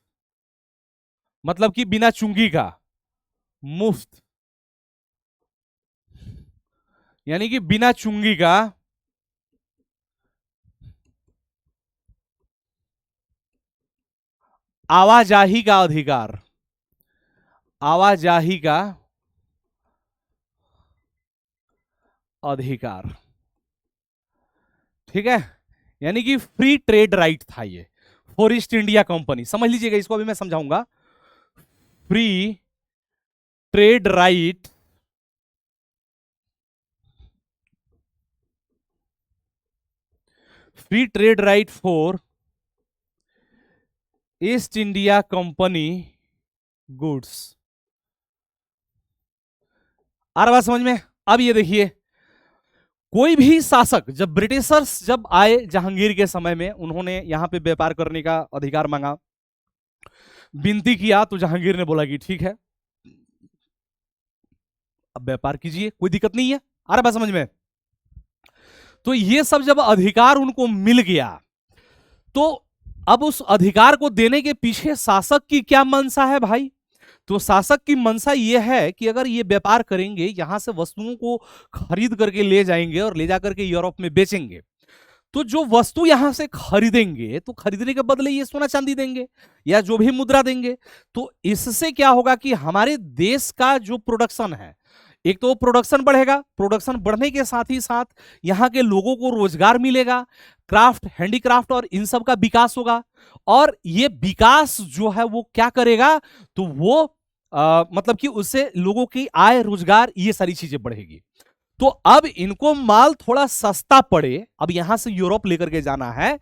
मतलब कि बिना चुंगी का, मुफ्त यानी कि बिना चुंगी का आवाजाही का अधिकार, आवाजाही का अधिकार, ठीक है। यानी कि फ्री ट्रेड राइट था ये फॉर ईस्ट इंडिया कंपनी। समझ लीजिएगा, इसको अभी मैं समझाऊंगा। Free trade right free trade right for East India company goods. आ रहा बात समझ में? अब ये देखिए, कोई भी शासक, जब ब्रिटिशर्स जब आए जहांगीर के समय में, उन्होंने यहां पे व्यापार करने का अधिकार मांगा, विनती किया, तो जहांगीर ने बोला कि ठीक है, अब व्यापार कीजिए, कोई दिक्कत नहीं है। आ रहा बात समझ में? तो ये सब जब अधिकार उनको मिल गया, तो अब उस अधिकार को देने के पीछे शासक की क्या मंशा है भाई? तो शासक की मंशा यह है कि अगर ये व्यापार करेंगे, यहां से वस्तुओं को खरीद करके ले जाएंगे और ले जाकर के यूरोप में बेचेंगे, तो जो वस्तु यहां से खरीदेंगे, तो खरीदने के बदले ये सोना चांदी देंगे या जो भी मुद्रा देंगे। तो इससे क्या होगा कि हमारे देश का जो प्रोडक्शन है, एक तो प्रोडक्शन बढ़ेगा, प्रोडक्शन बढ़ने के साथ ही साथ यहाँ के लोगों को रोजगार मिलेगा, क्राफ्ट, हैंडीक्राफ्ट और इन सब का विकास होगा। और ये विकास जो है वो क्या करेगा, तो वो मतलब कि उससे लोगों की आय, रोजगार, ये सारी चीजें बढ़ेगी। तो अब इनको माल थोड़ा सस्ता पड़े, अब यहां से यूरोप लेकर के जाना है,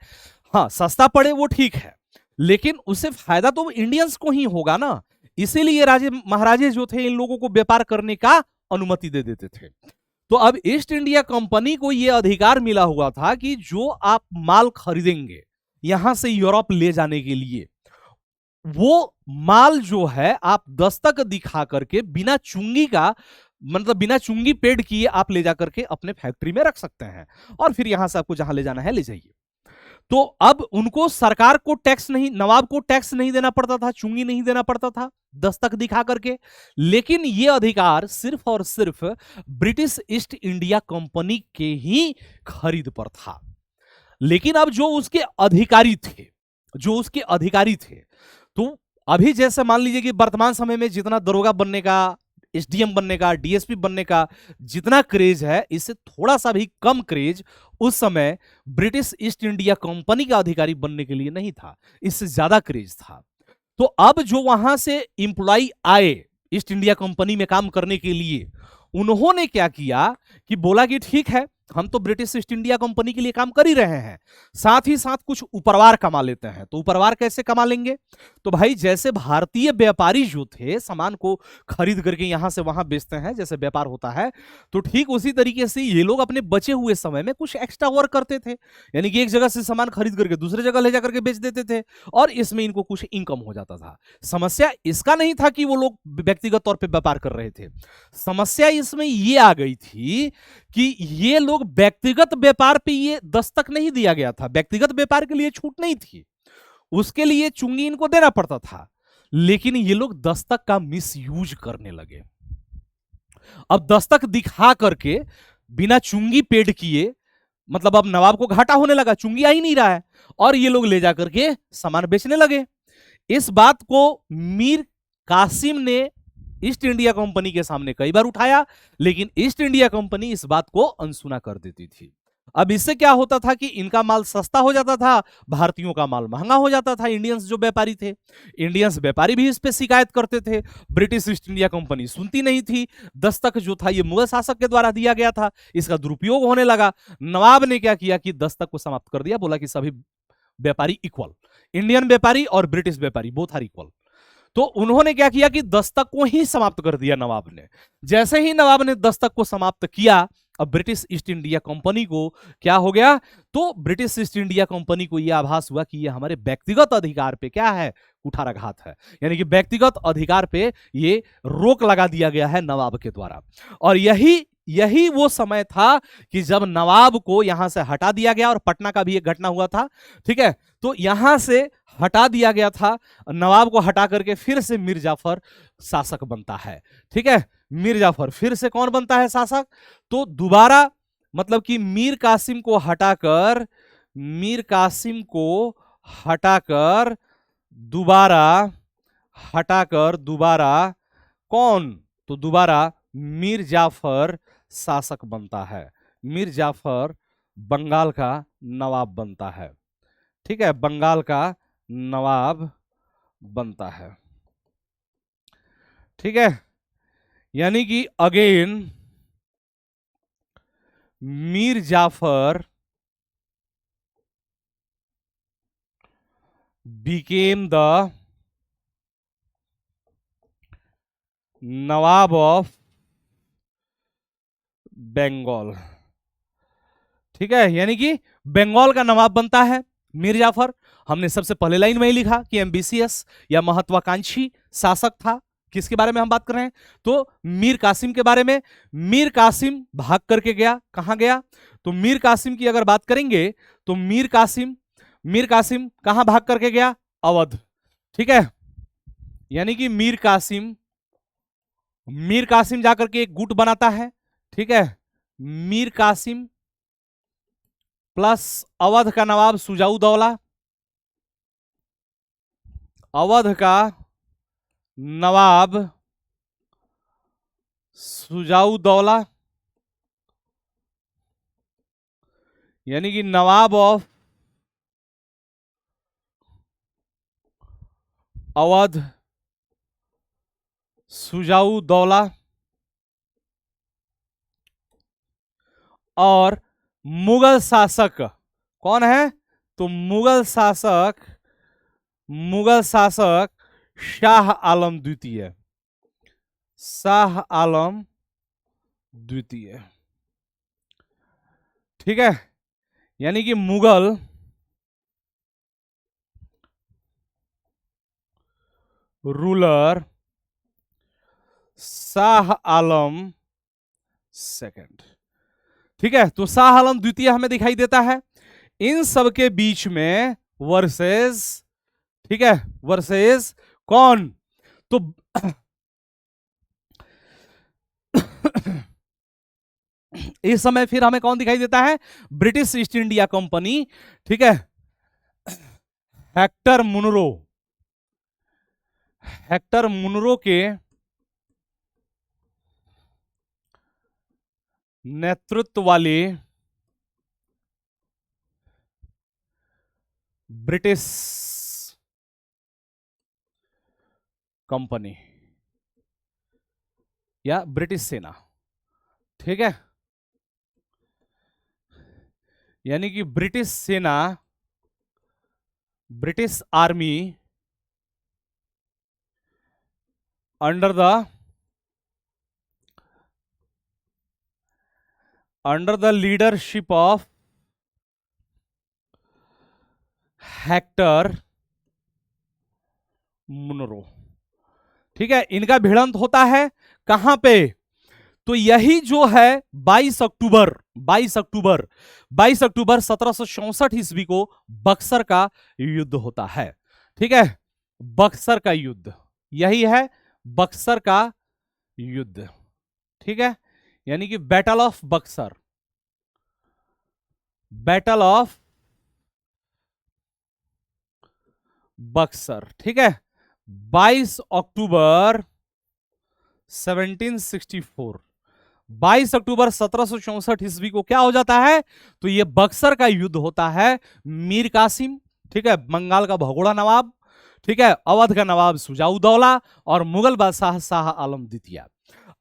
हाँ सस्ता पड़े वो ठीक है, लेकिन उससे फायदा तो इंडियंस को ही होगा ना। इसीलिए राजे महाराजे जो थे, इन लोगों को व्यापार करने का अनुमति दे देते थे। तो अब ईस्ट इंडिया कंपनी को यह अधिकार मिला हुआ था कि जो आप माल खरीदेंगे यहां से यूरोप ले जाने के लिए, वो माल जो है आप दस्तक दिखा करके बिना चुंगी का, मतलब बिना चुंगी पेड किए आप ले जाकर के अपने फैक्ट्री में रख सकते हैं, और फिर यहां से आपको जहां ले जाना है ले जाइए। तो अब उनको सरकार को टैक्स नहीं, नवाब को टैक्स नहीं देना पड़ता था, चुंगी नहीं देना पड़ता था दस्तक दिखा करके। लेकिन यह अधिकार सिर्फ और सिर्फ ब्रिटिश ईस्ट इंडिया कंपनी के ही खरीद पर था। लेकिन अब जो उसके अधिकारी थे, जो उसके अधिकारी थे, तो अभी जैसे मान लीजिए कि वर्तमान समय में जितना दरोगा बनने का, एसडीएम बनने का, डीएसपी बनने का जितना क्रेज है, इससे थोड़ा सा भी कम क्रेज उस समय ब्रिटिश ईस्ट इंडिया कंपनी का अधिकारी बनने के लिए नहीं था, इससे ज्यादा क्रेज था। तो अब जो वहां से इंप्लॉई आए ईस्ट इंडिया कंपनी में काम करने के लिए, उन्होंने क्या किया कि बोला कि ठीक है, हम तो ब्रिटिश ईस्ट इंडिया कंपनी के लिए काम कर ही रहे हैं, साथ ही साथ कुछ उपरवार कमा लेते हैं। तो उपरवार कैसे कमा लेंगे? तो भाई जैसे भारतीय व्यापारी जो थे सामान को खरीद करके यहां से वहां बेचते हैं, जैसे व्यापार होता है, तो ठीक उसी तरीके से ये लोग अपने बचे हुए समय में कुछ एक्स्ट्रा वर्क करते थे, यानी कि एक जगह से सामान खरीद करके दूसरे जगह ले जाकर के बेच देते थे, और इसमें इनको कुछ इनकम हो जाता था। समस्या इसका नहीं था कि वो लोग व्यक्तिगत तौर पर व्यापार कर रहे थे, समस्या इसमें ये आ गई थी कि ये लोग व्यक्तिगत व्यापार पे ये दस्तक नहीं दिया गया था, व्यक्तिगत व्यापार के लिए छूट नहीं थी, उसके लिए चुंगी इनको देना पड़ता था, लेकिन ये लोग दस्तक का मिसयूज करने लगे। अब दस्तक दिखा करके बिना चुंगी पेड किए, मतलब अब नवाब को घाटा होने लगा, चुंगी आ ही नहीं रहा है, और ये लोग ले जाकर के सामान बेचने लगे। इस बात को मीर कासिम ने ईस्ट इंडिया कंपनी के सामने कई बार उठाया, लेकिन ईस्ट इंडिया कंपनी इस बात को अनसुना कर देती थी। अब इससे क्या होता था कि इनका माल सस्ता हो जाता था, भारतीयों का माल महंगा हो जाता था। इंडियंस जो व्यापारी थे, इंडियंस व्यापारी भी इस पे शिकायत करते थे, ब्रिटिश ईस्ट इंडिया कंपनी सुनती नहीं थी। दस्तक जो था ये मुगल शासक के द्वारा दिया गया था, इसका दुरुपयोग होने लगा। नवाब ने क्या किया कि दस्तक को समाप्त कर दिया, बोला कि सभी व्यापारी इक्वल, इंडियन व्यापारी और ब्रिटिश व्यापारी बोथ आर इक्वल। तो उन्होंने क्या किया कि दस्तक को ही समाप्त कर दिया नवाब ने। जैसे ही नवाब ने दस्तक को समाप्त किया, अब ब्रिटिश ईस्ट इंडिया कंपनी को क्या हो गया, तो ब्रिटिश ईस्ट इंडिया कंपनी को यह आभास हुआ कि यह हमारे व्यक्तिगत अधिकार पे क्या है, कुठाराघात है, यानी कि व्यक्तिगत अधिकार पे ये रोक लगा दिया गया है नवाब के द्वारा। और यही यही वो समय था कि जब नवाब को यहां से हटा दिया गया, और पटना का भी एक घटना हुआ था, ठीक है। तो यहां से हटा दिया गया था, नवाब को हटा करके फिर से मीर जाफर शासक बनता है, ठीक है। मीर जाफर फिर से कौन बनता है शासक, तो दोबारा मतलब कि मीर कासिम को हटाकर, मीर कासिम को हटाकर दोबारा, हटाकर दोबारा कौन, तो दोबारा मीर जाफर शासक बनता है। मीर जाफर बंगाल का नवाब बनता है, ठीक है, बंगाल का नवाब बनता है, ठीक है। यानी कि again Mir Jafar became the nawab of Bengal, ठीक है। यानी कि बंगाल का नवाब बनता है मीर जाफर। हमने सबसे पहले लाइन में ही लिखा कि एम्बिशियस या महत्वाकांक्षी शासक था। किसके बारे में हम बात कर रहे हैं, तो मीर कासिम के बारे में। मीर कासिम भाग करके गया, कहां गया, तो मीर कासिम की अगर बात करेंगे तो मीर कासिम कहां भाग करके गया, अवध, ठीक है। यानी कि मीर कासिम जाकर के एक गुट बनाता है, ठीक है। मीर कासिम प्लस अवध का नवाब सुजाउदौला, अवध का नवाब सुजाउदौला, यानी कि नवाब ऑफ अवध सुजाउदौला। और मुगल शासक कौन है, तो मुगल शासक शाह आलम द्वितीय, शाह आलम द्वितीय, ठीक है। यानी कि मुगल रूलर शाह आलम सेकंड, ठीक है। तो शाह आलम द्वितीय हमें दिखाई देता है। इन सब के बीच में वर्सेस, ठीक है, वर्सेस कौन, तो इस समय फिर हमें कौन दिखाई देता है, ब्रिटिश ईस्ट इंडिया कंपनी, ठीक है। हेक्टर मुनरो के नेतृत्व वाली ब्रिटिश कंपनी या ब्रिटिश सेना, ठीक है। यानी कि ब्रिटिश सेना, British army under the leadership of Hector Munro, ठीक है। इनका भिड़ंत होता है कहां पे, तो यही जो है 22 अक्टूबर 1764 ईस्वी को बक्सर का युद्ध होता है, ठीक है। बक्सर का युद्ध, यही है बक्सर का युद्ध, ठीक है। यानी कि battle of Buxar, battle of Buxar, ठीक है। 22 अक्टूबर 1764, 22 अक्टूबर 1764 ईस्वी को क्या हो जाता है, तो ये बक्सर का युद्ध होता है। मीर कासिम, ठीक है, बंगाल का भगोड़ा नवाब, ठीक है, अवध का नवाब सुजाउदौला और मुगल बादशाह शाह आलम द्वितीय।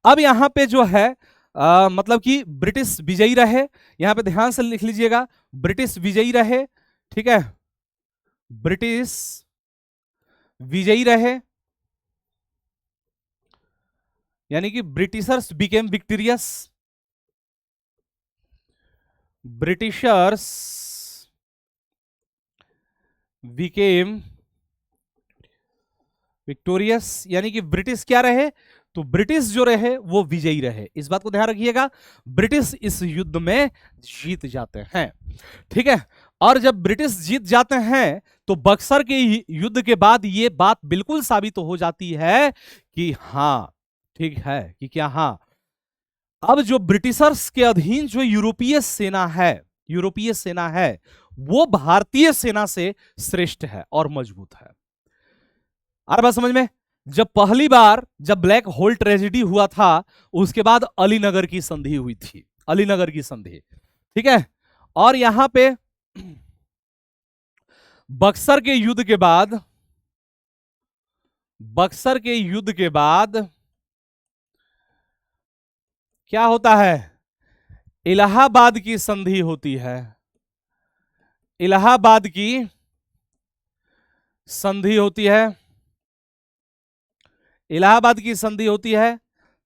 अब यहां पे जो है मतलब कि ब्रिटिश विजयी रहे, यहां पे ध्यान से लिख लीजिएगा, ब्रिटिश विजयी रहे, ठीक है, ब्रिटिश विजयी रहे, यानी कि Britishers became victorious, Britishers became victorious, यानी कि ब्रिटिश क्या रहे, तो ब्रिटिश जो रहे वो विजयी रहे। इस बात को ध्यान रखिएगा, ब्रिटिश इस युद्ध में जीत जाते हैं। ठीक है, और जब ब्रिटिश जीत जाते हैं तो बक्सर के युद्ध के बाद ये बात बिल्कुल साबित हो जाती है कि हाँ, ठीक है कि क्या, हाँ, अब जो ब्रिटिशर्स के अधीन जो यूरोपीय सेना है वो भारतीय सेना से श्रेष्ठ है और मजबूत है। आ रहा बात समझ में? जब पहली बार जब ब्लैक होल ट्रेजेडी हुआ था उसके बाद अलीनगर की संधि हुई थी, अलीनगर की संधि। ठीक है, और यहां पे बक्सर के युद्ध के बाद क्या होता है, इलाहाबाद की संधि होती है। इलाहाबाद की संधि होती है, इलाहाबाद की संधि होती है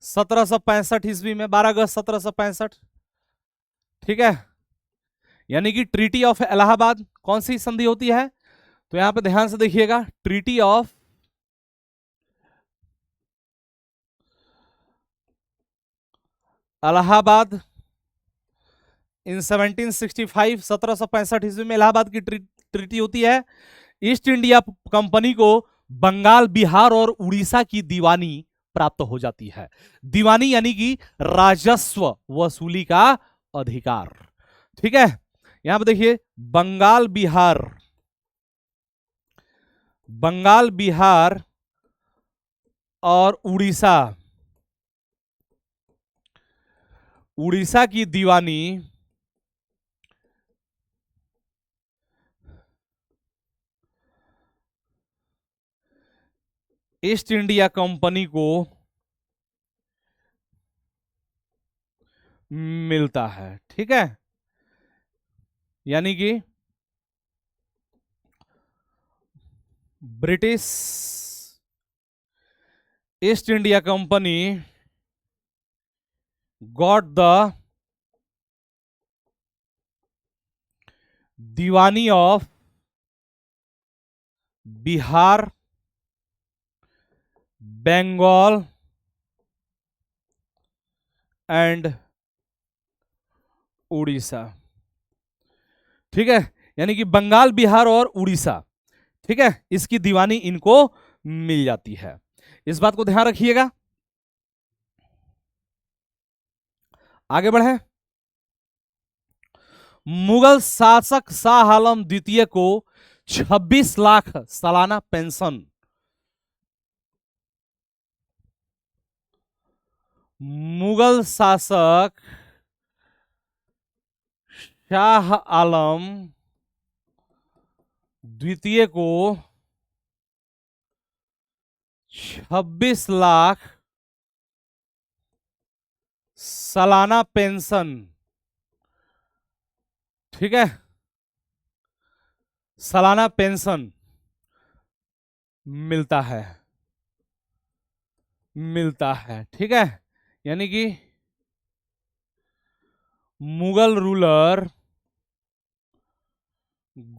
1765 ईस्वी में, 12 अगस्त 1765। ठीक है, यानी कि ट्रीटी ऑफ इलाहाबाद कौन सी संधि होती है, तो यहां पे ध्यान से देखिएगा, ट्रीटी ऑफ इलाहाबाद इन 1765, 1765 ईस्वी में इलाहाबाद की ट्रीटी होती है। ईस्ट इंडिया कंपनी को बंगाल, बिहार और उड़ीसा की दीवानी प्राप्त हो जाती है। दीवानी यानी कि राजस्व वसूली का अधिकार। ठीक है, यहां पर देखिए, बंगाल बिहार और उड़ीसा की दीवानी ईस्ट इंडिया कंपनी को मिलता है। ठीक है, यानी कि British East India Company got the diwani of Bihar, Bengal and Orissa. ठीक है, यानी कि बंगाल, बिहार और उड़ीसा, ठीक है, इसकी दीवानी इनको मिल जाती है। इस बात को ध्यान रखिएगा। आगे बढ़े, मुगल शासक शाह आलम द्वितीय को 26 लाख सालाना पेंशन, मुगल शासक शाह आलम द्वितीय को 26 लाख सालाना पेंशन, ठीक है, सालाना पेंशन मिलता है। ठीक है, यानी कि Mughal ruler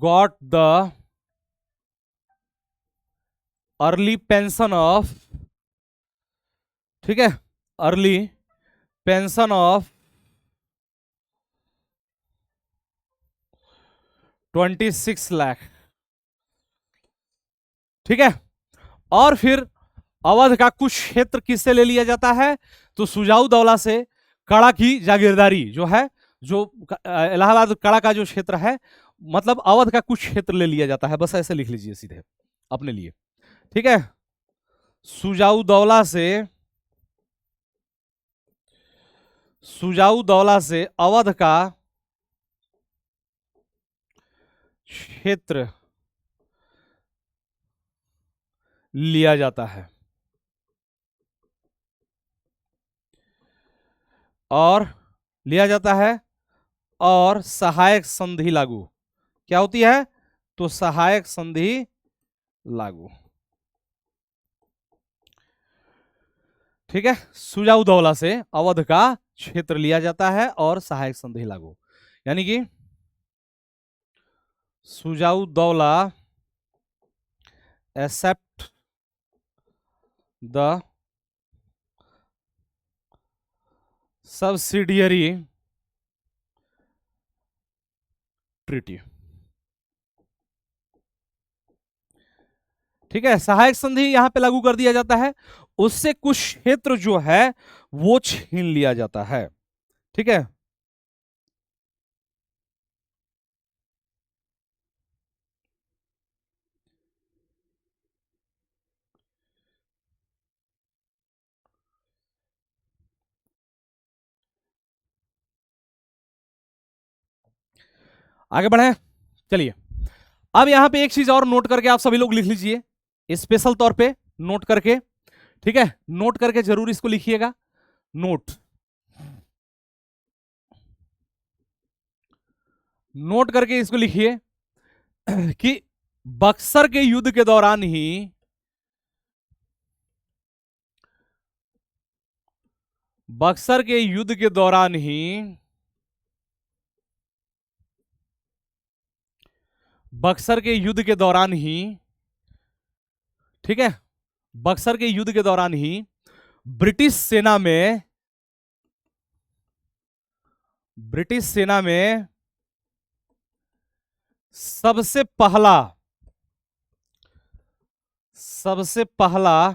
got the early pension of, ठीक है, अर्ली पेंशन ऑफ 26 लाख। ठीक है, और फिर अवध का कुछ क्षेत्र किससे ले लिया जाता है, तो सुजाऊ दौला से कड़ा की जागीरदारी जो है, जो इलाहाबाद कड़ा का जो क्षेत्र है, मतलब अवध का कुछ क्षेत्र ले लिया जाता है। बस ऐसे लिख लीजिए सीधे अपने लिए। ठीक है, सुजाऊ दौला से अवध का क्षेत्र लिया जाता है और सहायक संधि लागू, क्या होती है, तो सहायक संधि लागू। ठीक है, सुजाऊ दौला से अवध का क्षेत्र लिया जाता है और सहायक संधि लागू। यानी कि Shujauddaula accept the subsidiary treaty. ठीक है, सहायक संधि यहां पे लागू कर दिया जाता है, उससे कुछ क्षेत्र जो है वो छीन लिया जाता है। ठीक है, आगे बढ़े। चलिए, अब यहां पे एक चीज और नोट करके आप सभी लोग लिख लीजिए, स्पेशल तौर पे नोट करके। ठीक है, नोट करके जरूर इसको लिखिएगा, नोट नोट करके इसको लिखिए कि बक्सर के युद्ध के दौरान ही बक्सर के युद्ध के दौरान ही बक्सर के युद्ध के दौरान ही ठीक है, बक्सर के युद्ध के दौरान ही ब्रिटिश सेना में सबसे पहला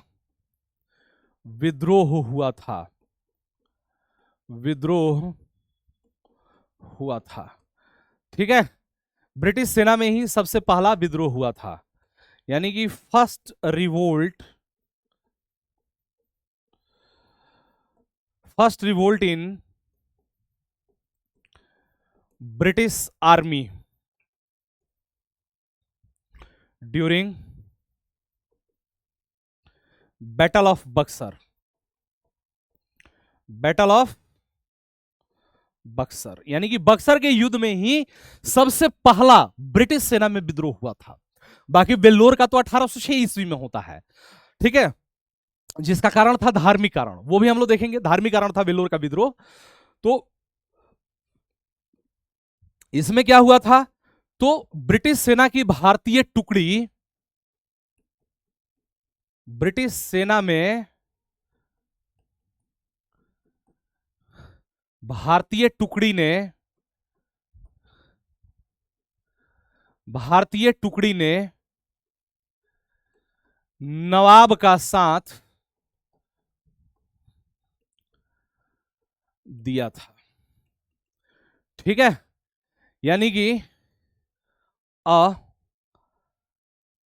विद्रोह हुआ था। ठीक है, ब्रिटिश सेना में ही सबसे पहला विद्रोह हुआ था, यानी कि first revolt in British army during battle of Buxar, यानी कि बक्सर के युद्ध में ही सबसे पहला ब्रिटिश सेना में विद्रोह हुआ था। बाकी वेल्लोर का तो 1806 ईस्वी में होता है। ठीक है, जिसका कारण था धार्मिक कारण, वो भी हम लोग देखेंगे, धार्मिक कारण था वेल्लोर का विद्रोह। तो इसमें क्या हुआ था, तो ब्रिटिश सेना की भारतीय टुकड़ी ब्रिटिश सेना में भारतीय टुकड़ी ने नवाब का साथ दिया था। ठीक है, यानी कि a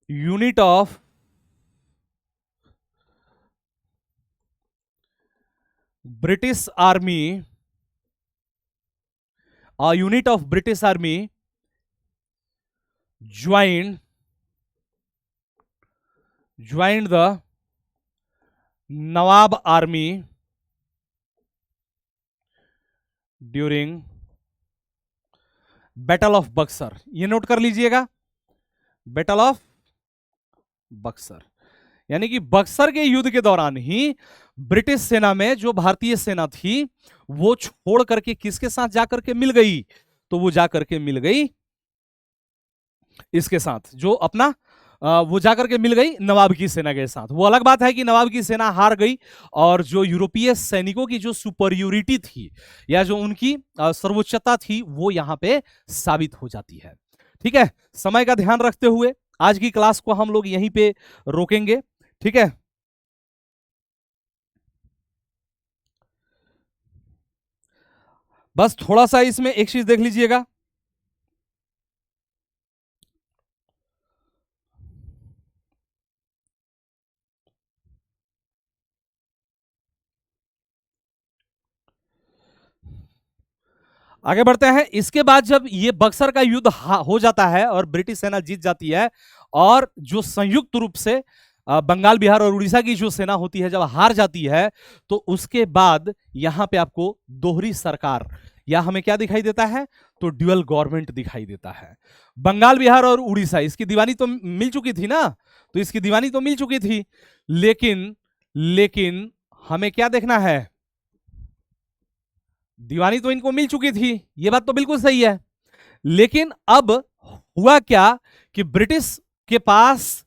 unit of British army joined the Nawab army during battle of Buxar. ये नोट कर लीजिएगा, बैटल ऑफ बक्सर, यानी कि बक्सर के युद्ध के दौरान ही ब्रिटिश सेना में जो भारतीय सेना थी वो छोड़ करके किसके साथ जाकर के मिल गई, तो वो जाकर के मिल गई इसके साथ, जो अपना वो जाकर के मिल गई नवाब की सेना के साथ। वो अलग बात है कि नवाब की सेना हार गई और जो यूरोपीय सैनिकों की जो सुपरियोरिटी थी या जो उनकी सर्वोच्चता थी वो यहां पे साबित हो जाती है। ठीक है, समय का ध्यान रखते हुए आज की क्लास को हम लोग यहीं पे रोकेंगे। ठीक है, बस थोड़ा सा इसमें एक चीज देख लीजिएगा, आगे बढ़ते हैं। इसके बाद जब ये बक्सर का युद्ध हो जाता है और ब्रिटिश सेना जीत जाती है और जो संयुक्त रूप से बंगाल, बिहार और उड़ीसा की जो सेना होती है जब हार जाती है, तो उसके बाद यहां पे आपको दोहरी सरकार या हमें क्या दिखाई देता है, तो ड्यूअल गवर्नमेंट दिखाई देता है। बंगाल, बिहार और उड़ीसा, इसकी दीवानी तो मिल चुकी थी ना, तो इसकी दीवानी तो मिल चुकी थी, लेकिन हमें क्या देखना है, दीवानी तो इनको मिल चुकी थी, ये बात तो बिल्कुल सही है। लेकिन अब हुआ क्या कि ब्रिटिश के पास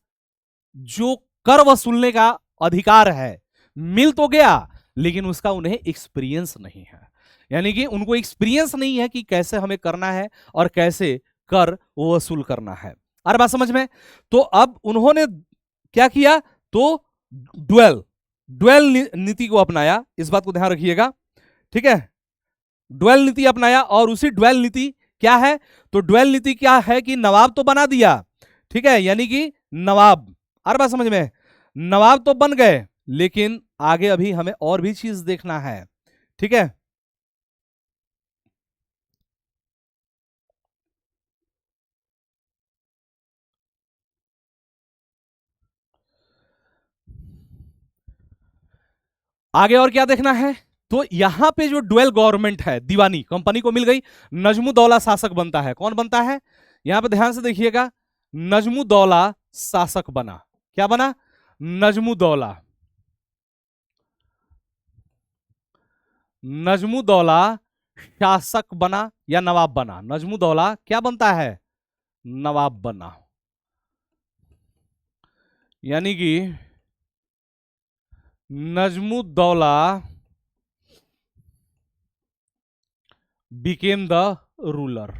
जो कर वसूलने का अधिकार है मिल तो गया, लेकिन उसका उन्हें एक्सपीरियंस नहीं है। यानी कि उनको एक्सपीरियंस नहीं है कि कैसे हमें करना है और कैसे कर वसूल करना है। अरे बात समझ में? तो अब उन्होंने क्या किया? तो ड्वेल ड्वेल नीति को अपनाया। इस बात को ध्यान रखिएगा, ठीक है? ड्वेल नीति अपनाया, और उसी ड्वेल नीति क्या है? तो ड्वेल नीति क्या है कि नवाब तो बना दिया, ठीक है, यानी कि नवाब, अरे बात समझ में, नवाब तो बन गए, लेकिन आगे अभी हमें और भी चीज देखना है, ठीक है? आगे और क्या देखना है? तो यहां पे जो ड्वेल गवर्नमेंट है, दीवानी कंपनी को मिल गई, नजमुद्दौला शासक बनता है। कौन बनता है? यहां पे ध्यान से देखिएगा, नजमुद्दौला शासक बना। क्या बना? नजमुद्दौला। नजमुद्दौला शासक बना या नवाब बना। नजमुद्दौला क्या बनता है? नवाब बना। यानी कि नजमुद्दौला बिकेम द रूलर,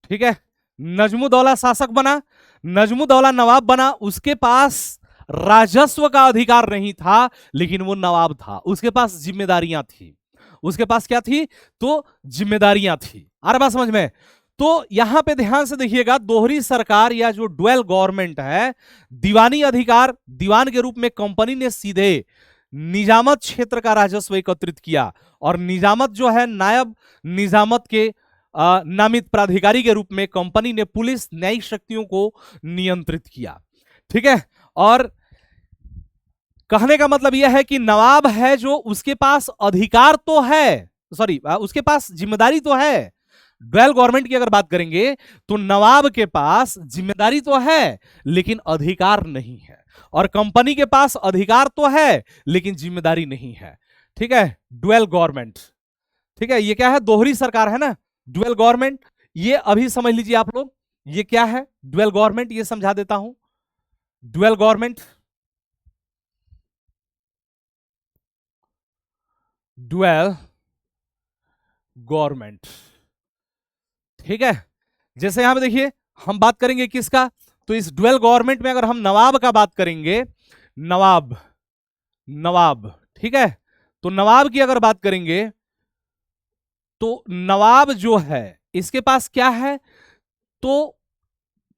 ठीक है? नजमुद्दौला शासक बना, नजमुद्दौला नवाब बना। उसके पास राजस्व का अधिकार नहीं था, लेकिन वो नवाब था, उसके पास जिम्मेदारियां थी। उसके पास क्या थी? तो जिम्मेदारियां थी। आ रहा बात समझ में? तो यहां पे ध्यान से देखिएगा, दोहरी सरकार या जो ड्वेल गवर्नमेंट है, दीवानी अधिकार दीवान के रूप में कंपनी ने सीधे निजामत क्षेत्र का राजस्व एकत्रित किया, और निजामत जो है नायब निजामत के नामित प्राधिकारी के रूप में कंपनी ने पुलिस न्यायिक शक्तियों को नियंत्रित किया, ठीक है? और कहने का मतलब यह है कि नवाब है जो, उसके पास अधिकार तो है, सॉरी उसके पास जिम्मेदारी तो है। ड्वेल गवर्नमेंट की अगर बात करेंगे तो नवाब के पास जिम्मेदारी तो है, लेकिन अधिकार नहीं है। और कंपनी के पास अधिकार तो है, लेकिन जिम्मेदारी नहीं है, ठीक है? ड्वेल गवर्नमेंट, ठीक है? ये क्या है? दोहरी सरकार है ना, ड्वेल गवर्नमेंट। ये अभी समझ लीजिए आप लोग, ये क्या है ड्वेल गवर्नमेंट, ये समझा देता हूं। ड्वेल गवर्नमेंट, ड्वेल गवर्नमेंट, ठीक है? जैसे यहां पे देखिए, हम बात करेंगे किसका? तो इस ड्वेल गवर्नमेंट में अगर हम नवाब का बात करेंगे, नवाब, नवाब, ठीक है? तो नवाब की अगर बात करेंगे, तो नवाब जो है इसके पास क्या है? तो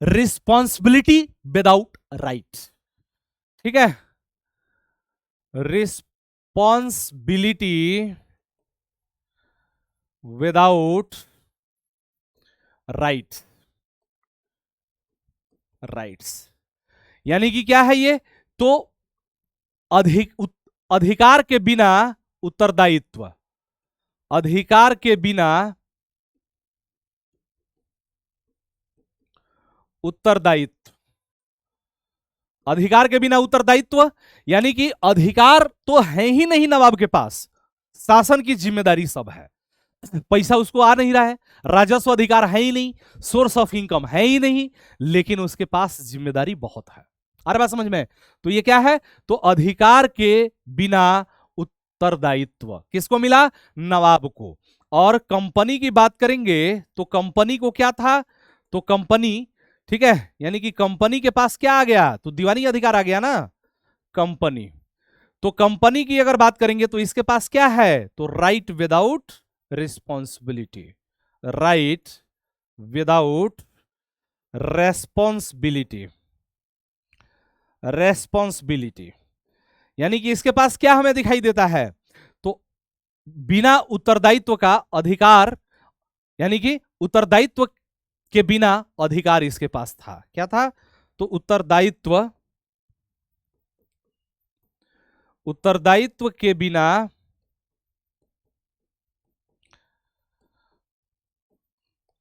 रिस्पॉन्सिबिलिटी विदाउट राइट, ठीक है? Responsibility without right, rights. यानी कि क्या है ये? तो अधिकार के बिना उत्तरदायित्व, अधिकार के बिना उत्तरदायित्व, अधिकार के बिना उत्तरदायित्व। यानी कि अधिकार तो है ही नहीं नवाब के पास, शासन की जिम्मेदारी सब है। पैसा उसको आ नहीं रहा है, राजस्व अधिकार है ही नहीं, सोर्स ऑफ इनकम है ही नहीं, लेकिन उसके पास जिम्मेदारी बहुत है। अरे बात समझ में? तो ये क्या है? तो अधिकार के बिना उत्तरदायित्व किसको मिला? नवाब को। और कंपनी की बात करेंगे तो कंपनी को क्या था? तो कंपनी, ठीक है, यानी कि कंपनी के पास क्या आ गया? तो दीवानी अधिकार आ गया ना, कंपनी। तो कंपनी की अगर बात करेंगे तो इसके पास क्या है? तो right without responsibility, right without responsibility, responsibility. यानी कि इसके पास क्या हमें दिखाई देता है? तो बिना उत्तरदायित्व का अधिकार, यानी कि उत्तरदायित्व के बिना अधिकार इसके पास था। क्या था? तो उत्तरदायित्व, उत्तरदायित्व के बिना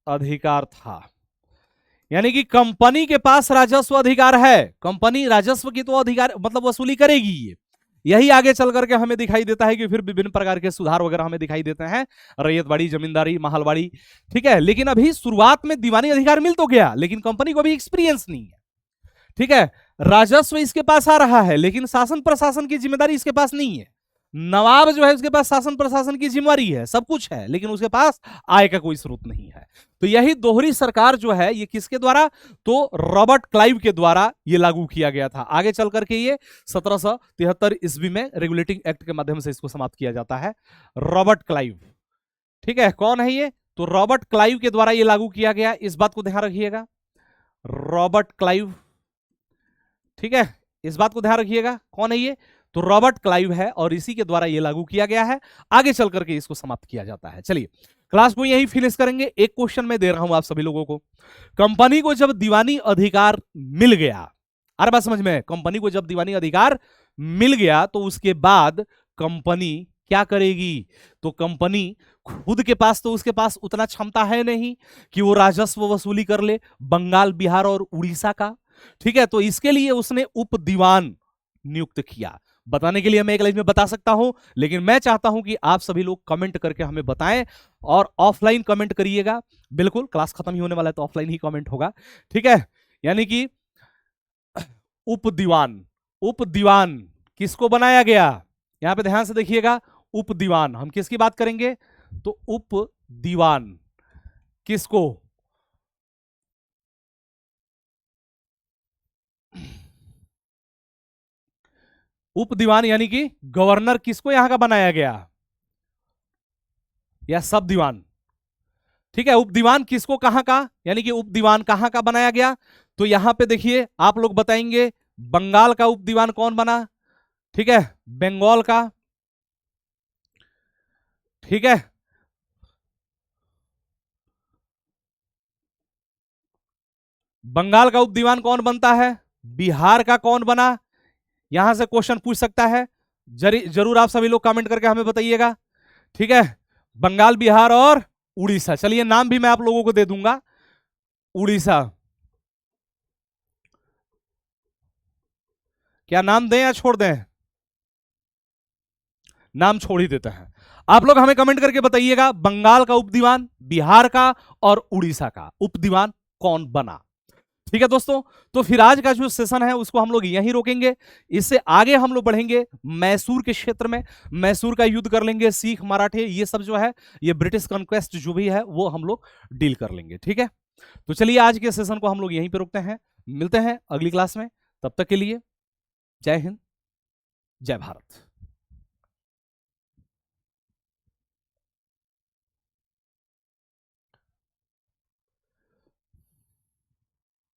अधिकार था। यानी कि कंपनी के पास राजस्व अधिकार है, कंपनी राजस्व की तो अधिकार मतलब वसूली करेगी ये, यही आगे चल करके हमें दिखाई देता है कि फिर विभिन्न प्रकार के सुधार वगैरह हमें दिखाई देते हैं, रैयतवाड़ी, जमींदारी, महलवाड़ी, ठीक है। लेकिन अभी शुरुआत में दीवानी अधिकार मिल तो गया, लेकिन कंपनी को अभी एक्सपीरियंस नहीं है, ठीक है। राजस्व इसके पास आ रहा है, लेकिन शासन प्रशासन की जिम्मेदारी इसके पास नहीं है। नवाब जो है उसके पास शासन प्रशासन की जिम्मेदारी है, सब कुछ है, लेकिन उसके पास आय का कोई स्रोत नहीं है। तो यही दोहरी सरकार जो है ये किसके द्वारा, तो रॉबर्ट क्लाइव के द्वारा ये लागू किया गया था। आगे चल करके ये 1773 ईस्वी में रेगुलेटिंग एक्ट के माध्यम से इसको समाप्त किया जाता है। रॉबर्ट क्लाइव, ठीक है, कौन है ये, तो रॉबर्ट क्लाइव के द्वारा ये लागू किया गया, इस बात को ध्यान रखिएगा। रॉबर्ट क्लाइव, ठीक है, इस बात को ध्यान रखिएगा, कौन है ये, तो रॉबर्ट क्लाइव है और इसी के द्वारा ये लागू किया गया है। आगे चल करके इसको समाप्त किया जाता है। चलिए क्लास को यही फिनिश करेंगे। एक क्वेश्चन मैं दे रहा हूं आप सभी लोगों को, कंपनी को जब दीवानी अधिकार मिल गया, अरे बात समझ में, कंपनी को जब दीवानी अधिकार मिल गया तो उसके बाद कंपनी क्या करेगी, तो कंपनी खुद के पास तो उसके पास उतना क्षमता है नहीं कि वो राजस्व वसूली कर ले बंगाल, बिहार और उड़ीसा का, ठीक है। तो इसके लिए उसने उप दीवान नियुक्त किया। बताने के लिए मैं एक लाइन में बता सकता हूं, लेकिन मैं चाहता हूं कि आप सभी लोग कमेंट करके हमें बताएं, और ऑफलाइन कमेंट करिएगा। बिल्कुल, क्लास खत्म ही होने वाला है तो ऑफलाइन ही कमेंट होगा, ठीक है। यानी कि उप दीवान, उप दीवान किसको बनाया गया, यहां पे ध्यान से देखिएगा। उप दीवान, हम किसकी बात करेंगे, तो उप दीवान किसको, उप दीवान यानी कि गवर्नर किसको यहां का बनाया गया, या सब दीवान, ठीक है। उप दीवान किसको कहां का, यानी कि उप दीवान कहां का बनाया गया, तो यहां पे देखिए आप लोग बताएंगे बंगाल का उप दीवान कौन बना, ठीक है, बंगाल का, ठीक है, बंगाल का उप दीवान कौन बनता है, बिहार का कौन बना, यहां से क्वेश्चन पूछ सकता है, जरूर आप सभी लोग कमेंट करके हमें बताइएगा, ठीक है। बंगाल, बिहार और उड़ीसा, चलिए नाम भी मैं आप लोगों को दे दूंगा। उड़ीसा, क्या नाम दें या छोड़ दें, नाम छोड़ ही देते हैं। आप लोग हमें कमेंट करके बताइएगा बंगाल का उप दीवान, बिहार का और उड़ीसा का उप दीवान कौन बना, ठीक है दोस्तों। तो फिर आज का जो सेशन है उसको हम लोग यहीं रोकेंगे, इससे आगे हम लोग बढ़ेंगे मैसूर के क्षेत्र में, मैसूर का युद्ध कर लेंगे, सिख, मराठे, ये सब जो है, ये ब्रिटिश कॉन्क्वेस्ट जो भी है वो हम लोग डील कर लेंगे, ठीक है। तो चलिए आज के सेशन को हम लोग यहीं पे रोकते हैं, मिलते हैं अगली क्लास में, तब तक के लिए जय हिंद, जय भारत।